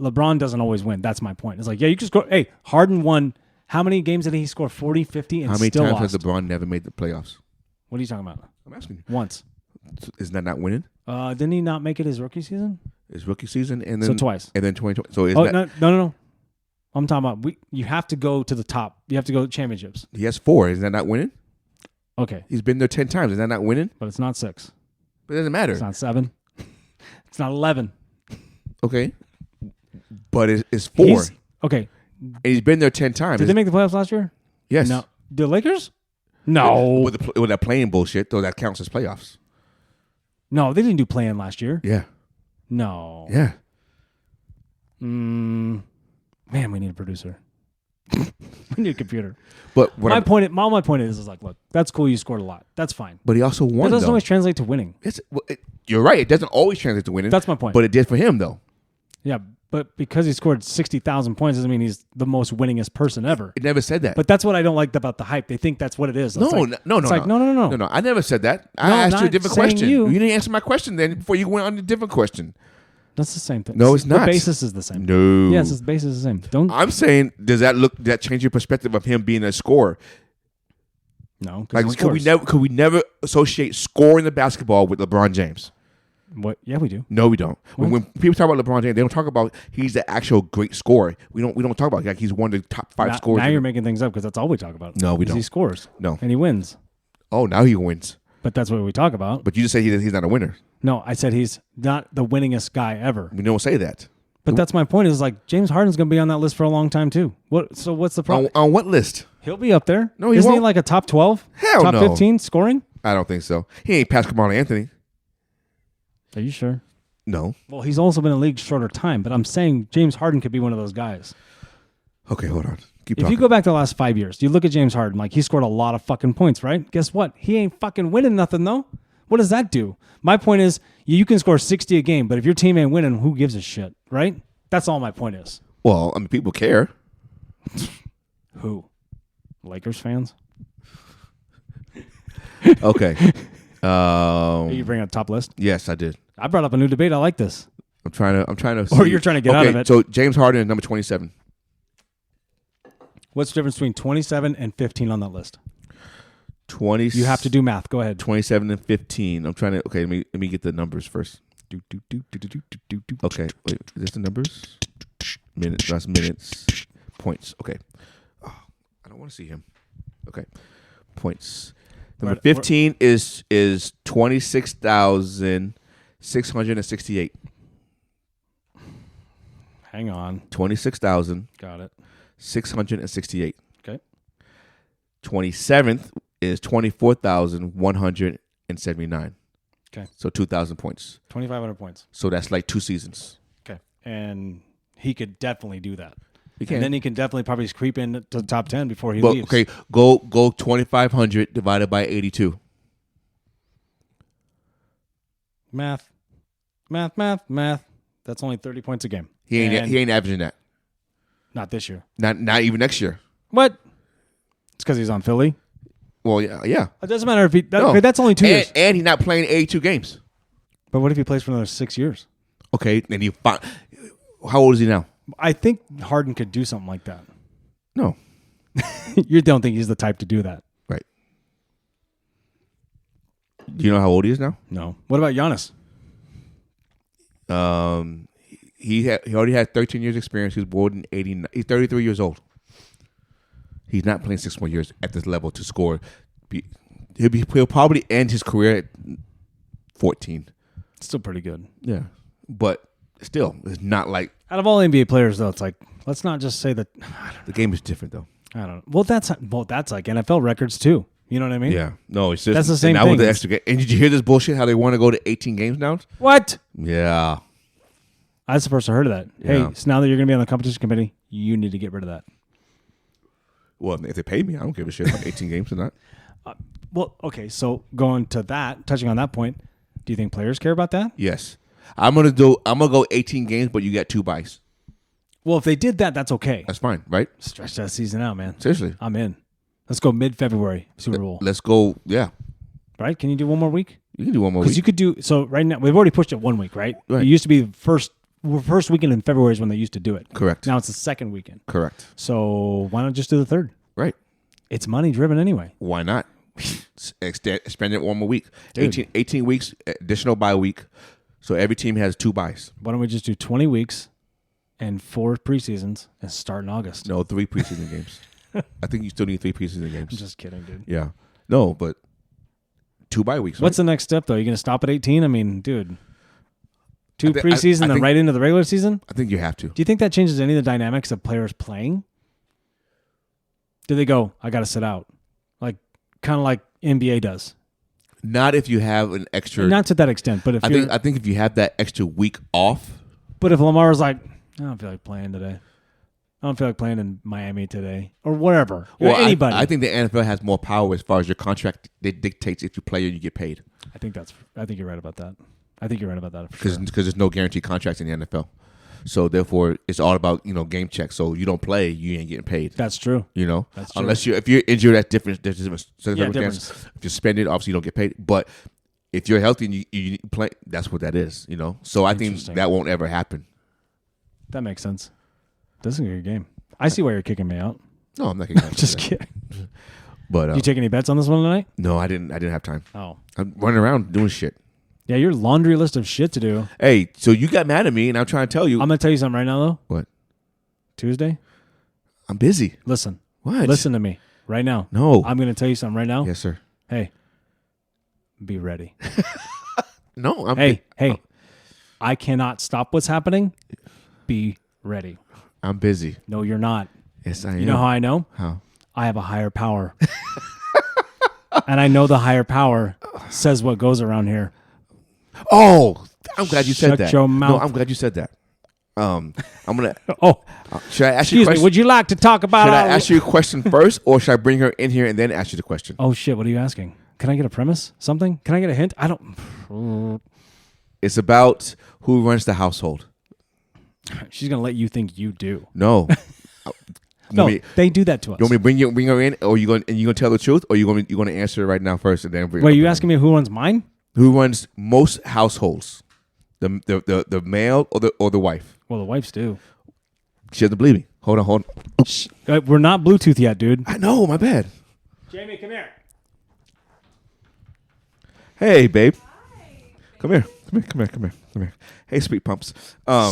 LeBron doesn't always win. That's my point. It's like, yeah, you just score. Hey, Harden won. How many games did he score? 40, 50, and how many still times lost? has LeBron never made the playoffs? What are you talking about? I'm asking you. Once. Isn't that not winning? Didn't he not make it his rookie season? His rookie season, and then twice, and then 2020. So is no. I'm talking about you have to go to the top. You have to go to championships. He has 4. Isn't that not winning? Okay. He's been there 10 times. Is that not winning? But it's not 6. But it doesn't matter. It's not 7. It's not 11. Okay. But it's 4. Okay. And he's been there 10 times. Did they make the playoffs last year? Yes. No. The Lakers? No. With that playing bullshit, though, that counts as playoffs. No, they didn't do play-in last year. Yeah. No. Yeah. Man, we need a producer. We need a computer. But My point is like, look, that's cool. You scored a lot. That's fine. But he also won. It doesn't though. always translate to winning. You're right. It doesn't always translate to winning. That's my point. But it did for him, though. Yeah, but because he scored 60,000 points doesn't mean he's the most winningest person ever. It never said that. But that's what I don't like about the hype. They think that's what it is. No. No. I never said that. I No, asked you a not different saying question. you. didn't answer my question then before you went on a different question. That's the same thing. No, it's not. The basis is the same. No. Yes, the basis is the same. Don't. I'm saying, does that change your perspective of him being a scorer? No. Like, could we never associate scoring the basketball with LeBron James? What? Yeah, we do. No, we don't. When people talk about LeBron James, they don't talk about he's the actual great scorer. We don't talk about like he's one of the top 5 scorers. Now you're making things up because that's all we talk about. No, we don't. He scores. No. And he wins. Oh, now he wins. But that's what we talk about. But you just say he's not a winner. No, I said he's not the winningest guy ever. We don't say that. But that's my point is like James Harden's going to be on that list for a long time too. So what's the problem? On what list? He'll be up there. No, he Isn't won't. he like a top 12? Hell top no. 15 scoring? I don't think so. He ain't past Carmelo Anthony. Are you sure? No. Well, he's also been in the league shorter time, but I'm saying James Harden could be one of those guys. Okay, hold on. Keep If talking. you go back to the last 5 years, you look at James Harden, like he scored a lot of fucking points, right? Guess what? He ain't fucking winning nothing though. What does that do? My point is, you can score 60 a game, but if your team ain't winning, who gives a shit, right? That's all my point is. Well, I mean, people care. Who? Lakers fans? Okay. You bring up top list? Yes, I did. I brought up a new debate. I like this. I'm trying to. Or see. you're trying to get out of it. So James Harden is number 27. What's the difference between 27 and 15 on that list? 20. You have to do math. Go ahead. 27 and 15. I'm trying to. Okay, let me get the numbers first. Okay, wait. Is this the numbers? Minutes. That's minutes. Points. Okay. Oh, I don't want to see him. Okay. Points. Number 15 is 26,668. Hang on. 26,000. Got it. 668. Okay. 27th is 24,179. Okay. So 2,000 points. 2,500 points. So that's like 2 seasons. Okay. And he could definitely do that. He can. And then he can definitely probably creep into the top 10 before he But, leaves. okay, go 2,500 divided by 82. Math. That's only 30 points a game. He ain't And averaging that. not this year. Not even next year. What? It's because he's on Philly. Well, yeah. It doesn't matter if he. No. Okay, that's only 2 years. And he's not playing 82 games. But what if he plays for another 6 years? Okay, and how old is he now? I think Harden could do something like that. No. You don't think he's the type to do that? Right. Do you know how old he is now? No. What about Giannis? He already had 13 years experience. He was born in 89. He's 33 years old. He's not playing 6 more years at this level to score. He'll probably end his career at 14. Still pretty good. Yeah, but still, it's not like Out of all NBA players, though, it's like let's not just say that. the game is different though. I don't know. Well, that's like NFL records too. You know what I mean? Yeah, no, it's just That's the same now with thing. the extra game. And did you hear this bullshit? How they want to go to 18 games now? What? Yeah, I was the first to heard of that. Hey, Yeah. so now that you're going to be on the competition committee, you need to get rid of that. well, if they pay me, I don't give a shit about 18 games or not. Well, okay. So going to that, touching on that point, do you think players care about that? Yes, I'm gonna go 18 games, but you get 2 buys. Well, if they did that, that's okay. That's fine, right? Stretch that season out, man. Seriously, I'm in. Let's go mid-February Super Bowl. let's go. Yeah, Right? Can you do one more week? you can do one more Because week. you could do so right now. We've already pushed it 1 week, right? Right. It used to be the first weekend in February is when they used to do it. Correct. Now it's the second weekend. Correct. So why not just do the third? Right. It's money driven anyway. Why not? Expand it 1 more week. Dude. 18 weeks, additional bye week. So every team has 2 buys. Why don't we just do 20 weeks and 4 preseasons and start in August? No, 3 preseason games. I think you still need 3 preseason games. I'm just kidding, dude. Yeah. No, but 2 bye weeks. What's right? the next step, though? Are you going to stop at 18? I mean, dude. 2 I preseason, then think- right into the regular season? I think you have to. Do you think that changes any of the dynamics of players playing? Do they go, I got to sit out? Like, kind of like NBA does. Not if you have an extra. Not to that extent, but if I think if you have that extra week off. But if Lamar was like, I don't feel like playing today. I don't feel like playing in Miami today or wherever. Or anybody. I think the NFL has more power as far as your contract. It dictates if you play or you get paid. I think you're right about that. I think you're right about that because there's no guaranteed contracts in the NFL. So therefore, it's all about game checks. So you don't play, you ain't getting paid. That's true. That's true. Unless if you're injured, that's different. There's different difference. If you're suspended, obviously you don't get paid. But if you're healthy and you play, that's what that is. So I think that won't ever happen. That makes sense. This is a good game. I see why you're kicking me out. No, I'm not kicking out. Just kidding. But you take any bets on this one tonight? No, I didn't have time. Oh, I'm running around doing shit. Yeah, your laundry list of shit to do. Hey, so you got mad at me, and I'm trying to tell you. I'm going to tell you something right now, though. What? Tuesday? I'm busy. Listen. What? Listen to me right now. No. I'm going to tell you something right now. Yes, sir. Hey, be ready. No. Hey. I cannot stop what's happening. Be ready. I'm busy. No, you're not. Yes, I am. You know how I know? How? I have a higher power. And I know the higher power says what goes around here. Oh, I'm glad you said Shut that. your mouth. No, I'm glad you said that. I'm gonna. Oh, should I ask excuse you a me. question? Would you like to talk about? Should I ask you a question first, or should I bring her in here and then ask you the question? Oh shit! What are you asking? Can I get a premise? Something? Can I get a hint? I don't. It's about who runs the household. She's gonna let you think you do. No. No, they do that to us. You want me to bring her in, or you gonna tell the truth, or you gonna answer it right now first and then bring? Wait, you asking me who runs mine? Who runs most households? The male or the wife? Well, the wives do. She doesn't believe me. Hold on. We're not Bluetooth yet, dude. I know. My bad. Jamie, come here. Hey, babe. Hi. Come here. Hey, sweet pumps.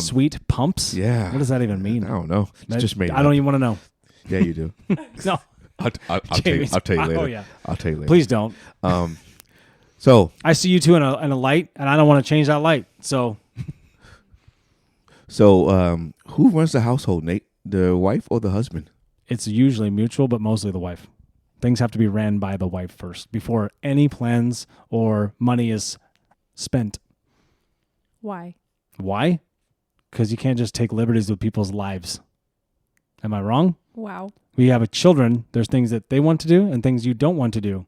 Sweet pumps? Yeah. What does that even mean? I don't know. It's just made. I don't even want to know. Yeah, you do. No. I'll tell you later. Oh yeah. I'll tell you later. Please don't. So I see you two in a light, and I don't want to change that light. So who runs the household, Nate? The wife or the husband? It's usually mutual, but mostly the wife. Things have to be ran by the wife first before any plans or money is spent. Why? Why? Because you can't just take liberties with people's lives. Am I wrong? Wow. We have children. There's things that they want to do and things you don't want to do.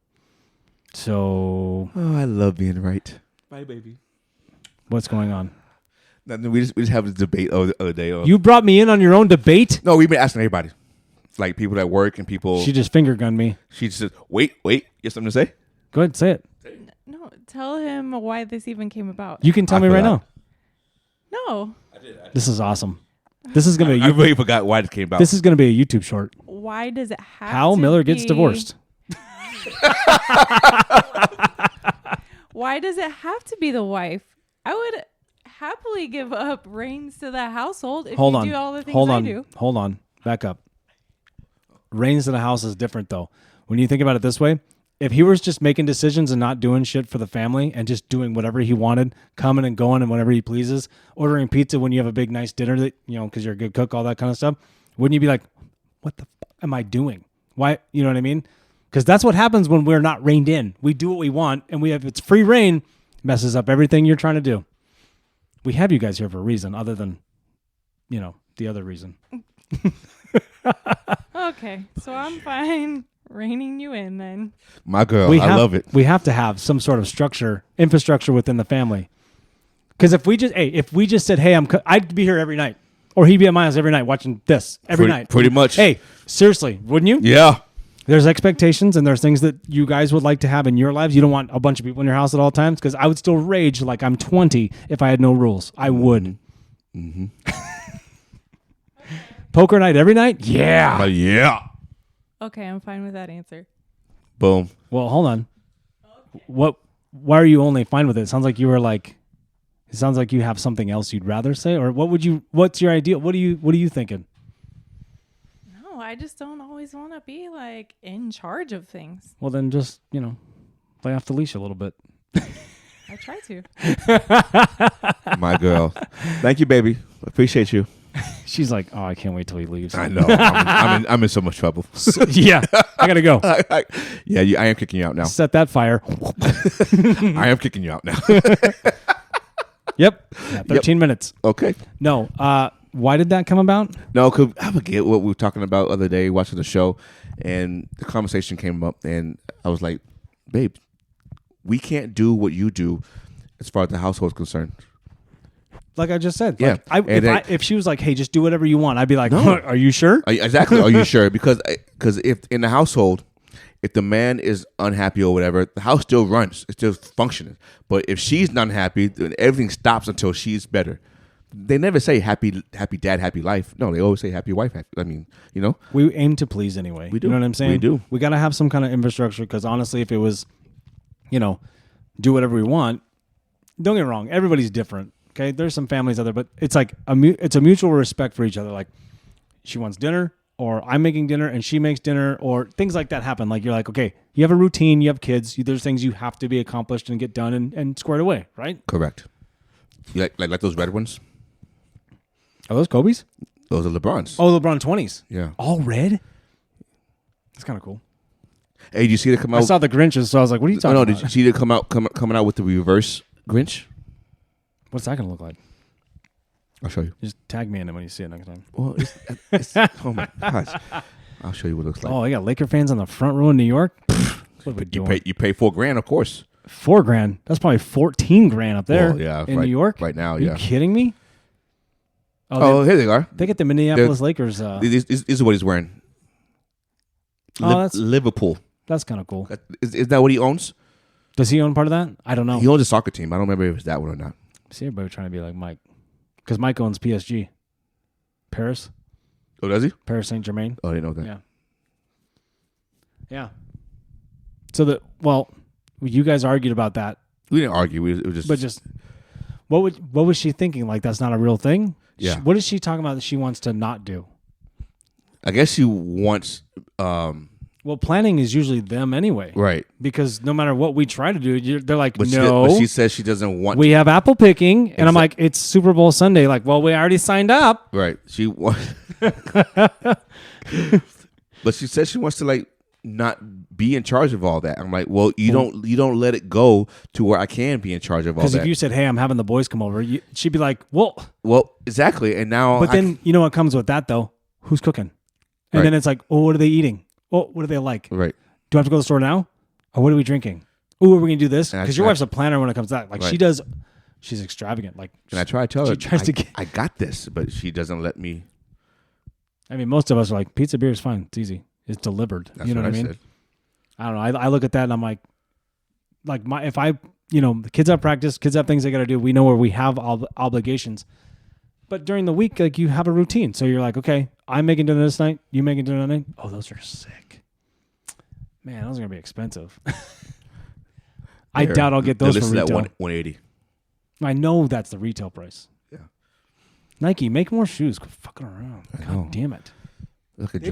So. Oh, I love being right. Bye, baby. What's going on? Nothing. We just have this debate the other day. You brought me in on your own debate? No, we've been asking everybody. Like people at work and people. She just finger gunned me. She just said, wait. You have something to say? Go ahead, say it. No, tell him why this even came about. You can tell me right now. No. I did. This is awesome. This is gonna be. I really forgot why it came about. This is gonna be a YouTube short. Why does it have? How to Miller be... gets divorced. Why does it have to be the wife? I would happily give up reins to the household if do all the things I do. Hold on. Back up. Reins to the house is different though. When you think about it this way, if he was just making decisions and not doing shit for the family and just doing whatever he wanted, coming and going and whenever he pleases, ordering pizza when you have a big nice dinner that because you're a good cook, all that kind of stuff, wouldn't you be like, what the fuck am I doing? Why? You know what I mean? Because that's what happens when we're not reined in. We do what we want, and it's free reign, messes up everything you're trying to do. We have you guys here for a reason, other than, the other reason. Okay, so I'm fine reining you in then. My girl, I love it. We have to have some sort of infrastructure within the family. Because if we just said, hey, I'd be here every night, or he'd be at my house every night watching this every night. Pretty much. Hey, seriously, wouldn't you? Yeah. There's expectations and there's things that you guys would like to have in your lives. You don't want a bunch of people in your house at all times, because I would still rage like I'm 20 if I had no rules. I would. Mm-hmm. Poker night every night? Yeah. Yeah. Okay, I'm fine with that answer. Boom. Well, hold on. Okay. Why are you only fine with it? It sounds like you were like, it sounds like you have something else you'd rather say, or what's your idea? What are you thinking? No, I just don't always want to be like in charge of things. Well, then just, lay off the leash a little bit. I try to. My girl. Thank you, baby. Appreciate you. She's like, oh, I can't wait till he leaves. I know. I'm in so much trouble. Yeah, I gotta go. I am kicking you out now. Set that fire. I am kicking you out now. Yep. Yeah, 13 minutes. Okay. No. Why did that come about? No, because I forget what we were talking about the other day watching the show, and the conversation came up, and I was like, babe, we can't do what you do as far as the household is concerned. Like I just said. Yeah. Like if she was like, hey, just do whatever you want, I'd be like, No. Are you sure? Exactly. Are you sure? Because if in the household, if the man is unhappy or whatever, the house still runs. It's still functioning. But if she's not happy, then everything stops until she's better. They never say happy dad, happy life. No, they always say happy wife. We aim to please anyway. We do. You know what I'm saying? We do. We got to have some kind of infrastructure because honestly, if it was, do whatever we want, don't get me wrong. Everybody's different. Okay. There's some families out there, but it's like it's a mutual respect for each other. Like she wants dinner or I'm making dinner and she makes dinner or things like that happen. Like you're like, okay, you have a routine, you have kids. There's things you have to be accomplished and get done and squared away. Right. Correct. You like those red ones? Are those Kobe's? Those are LeBron's. Oh, LeBron 20s. Yeah. All red? That's kind of cool. Hey, did you see it come out? I saw the Grinches, so I was like, what are you talking about? Did you see it coming out with the reverse Grinch? What's that going to look like? I'll show you. Just tag me in it when you see it next time. Well, it's oh my gosh. I'll show you what it looks like. Oh, they got Laker fans on the front row in New York? What are we doing? You pay $4,000, of course. $4,000. That's probably $14,000 up there. Well, yeah, in New York right now. Are Yeah. you kidding me? Here they are. They get the Minneapolis Lakers. This is what he's wearing. That's Liverpool. That's kind of cool. Is that what he owns? Does he own part of that? I don't know. He owns a soccer team. I don't remember if it's that one or not. See, everybody trying to be like Mike, because Mike owns PSG, Paris. Oh, does he? Paris Saint-Germain. Oh, I didn't know that. Yeah. Yeah. So you guys argued about that. We didn't argue. It was just. What was she thinking? Like that's not a real thing. Yeah. What is she talking about that she wants to not do? I guess she wants. Well, planning is usually them anyway. Right. Because no matter what we try to do, they're like, But no. she says she doesn't want. We have apple picking, and I'm like, it's Super Bowl Sunday. Like, well, we already signed up. Right. She wants. But she says she wants to like not be in charge of all that. I'm like, well, you don't let it go to where I can be in charge of all that. Because if you said, hey, I'm having the boys come over, she'd be like, well, exactly. And now, but then you know what comes with that though? Who's cooking? And then it's like, oh, what are they eating? Oh, what do they like? Right. Do I have to go to the store now? Or what are we drinking? Oh, are we gonna do this? And Because your wife's a planner when it comes to that. Like Right. she does. She's extravagant. Like, and I try to tell her, she tries to get. I got this, but she doesn't let me. I mean, most of us are like, pizza beer is fine. It's easy. It's delivered. That's You know what I mean? said. I don't know. I look at that and I'm like the kids have practice, kids have things they got to do. We know where we have obligations. But during the week, like you have a routine. So you're like, okay, I'm making dinner this night. You making dinner tonight? Oh, those are sick. Man, those are going to be expensive. I doubt I'll get those for They're retail. listed at $180. I know that's the retail price. Yeah. Nike, make more shoes. Quit fucking around. I know. God damn it. Look at They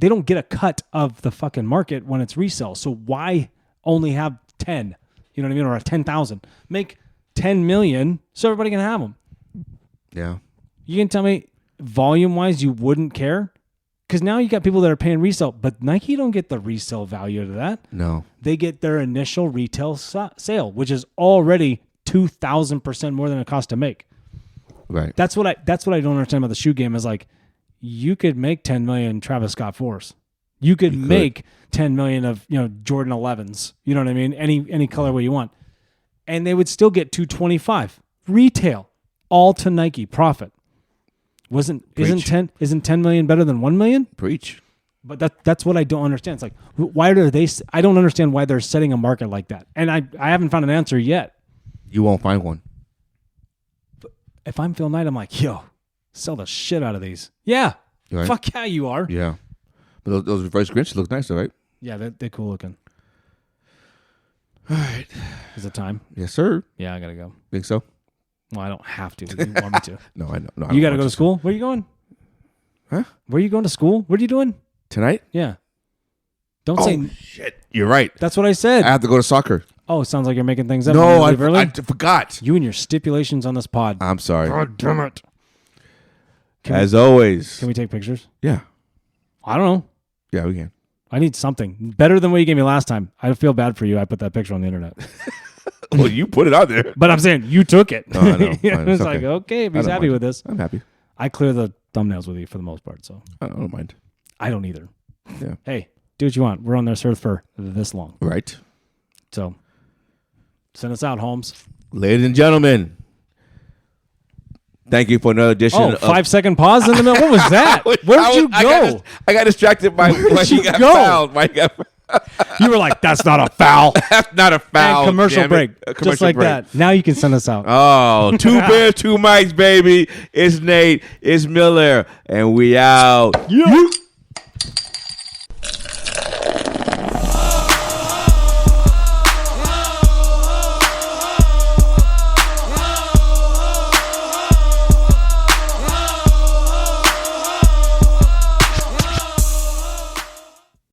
don't get a cut of the fucking market when it's resale. So why only have 10? You know what I mean? Or 10,000. Make 10 million so everybody can have them. Yeah. You can tell me volume wise you wouldn't care? Because now you got people that are paying resale, but Nike don't get the resale value of that. No. They get their initial retail sale, which is already 2,000% more than it costs to make. Right. That's what I don't understand about the shoe game is like, you could make 10 million Travis Scott 4s. You could make 10 million of, Jordan 11s. You know what I mean? Any colorway you want. And they would still get 225 retail, all to Nike profit. Isn't 10 million better than 1 million? Preach. But that's what I don't understand. It's like, why are they? I don't understand why they're setting a market like that. And I haven't found an answer yet. You won't find one. But if I'm Phil Knight, I'm like, yo, sell the shit out of these. Yeah. Right. Fuck yeah, you are. Yeah. But those reverse Grinches look nice, though, right? Yeah, they're cool looking. All right. Is it time? Yes, sir. Yeah, I gotta go. Think so? Well, I don't have to. But you want me to? No, I know. No, I You don't gotta want go to school. Where are you going? Huh? Where are you going to school? What are you doing? Tonight? Yeah. Don't say shit. You're right. That's what I said. I have to go to soccer. Oh, it sounds like you're making things up. No, I forgot. You and your stipulations on this pod. I'm sorry. God damn it. As always. Can we take pictures? Yeah. I don't know. Yeah, we can. I need something better than what you gave me last time. I feel bad for you. I put that picture on the internet. Well, you put it out there. But I'm saying you took it. No, I know. It's like, okay, if he's happy with this. I'm happy. I clear the thumbnails with you for the most part, so. I don't mind. I don't either. Yeah. Hey, do what you want. We're on this earth for this long. Right. So, send us out, Holmes. Ladies and gentlemen, thank you for another edition. Oh, 5-second pause in the middle. What was that? Where'd you go? I got distracted by when you got fouled. You were like, that's not a foul. That's not a foul. And commercial break. Just like that. Now you can send us out. Oh, 2 bears, 2 mics, baby. It's Nate. It's Miller. And we out. Yeah.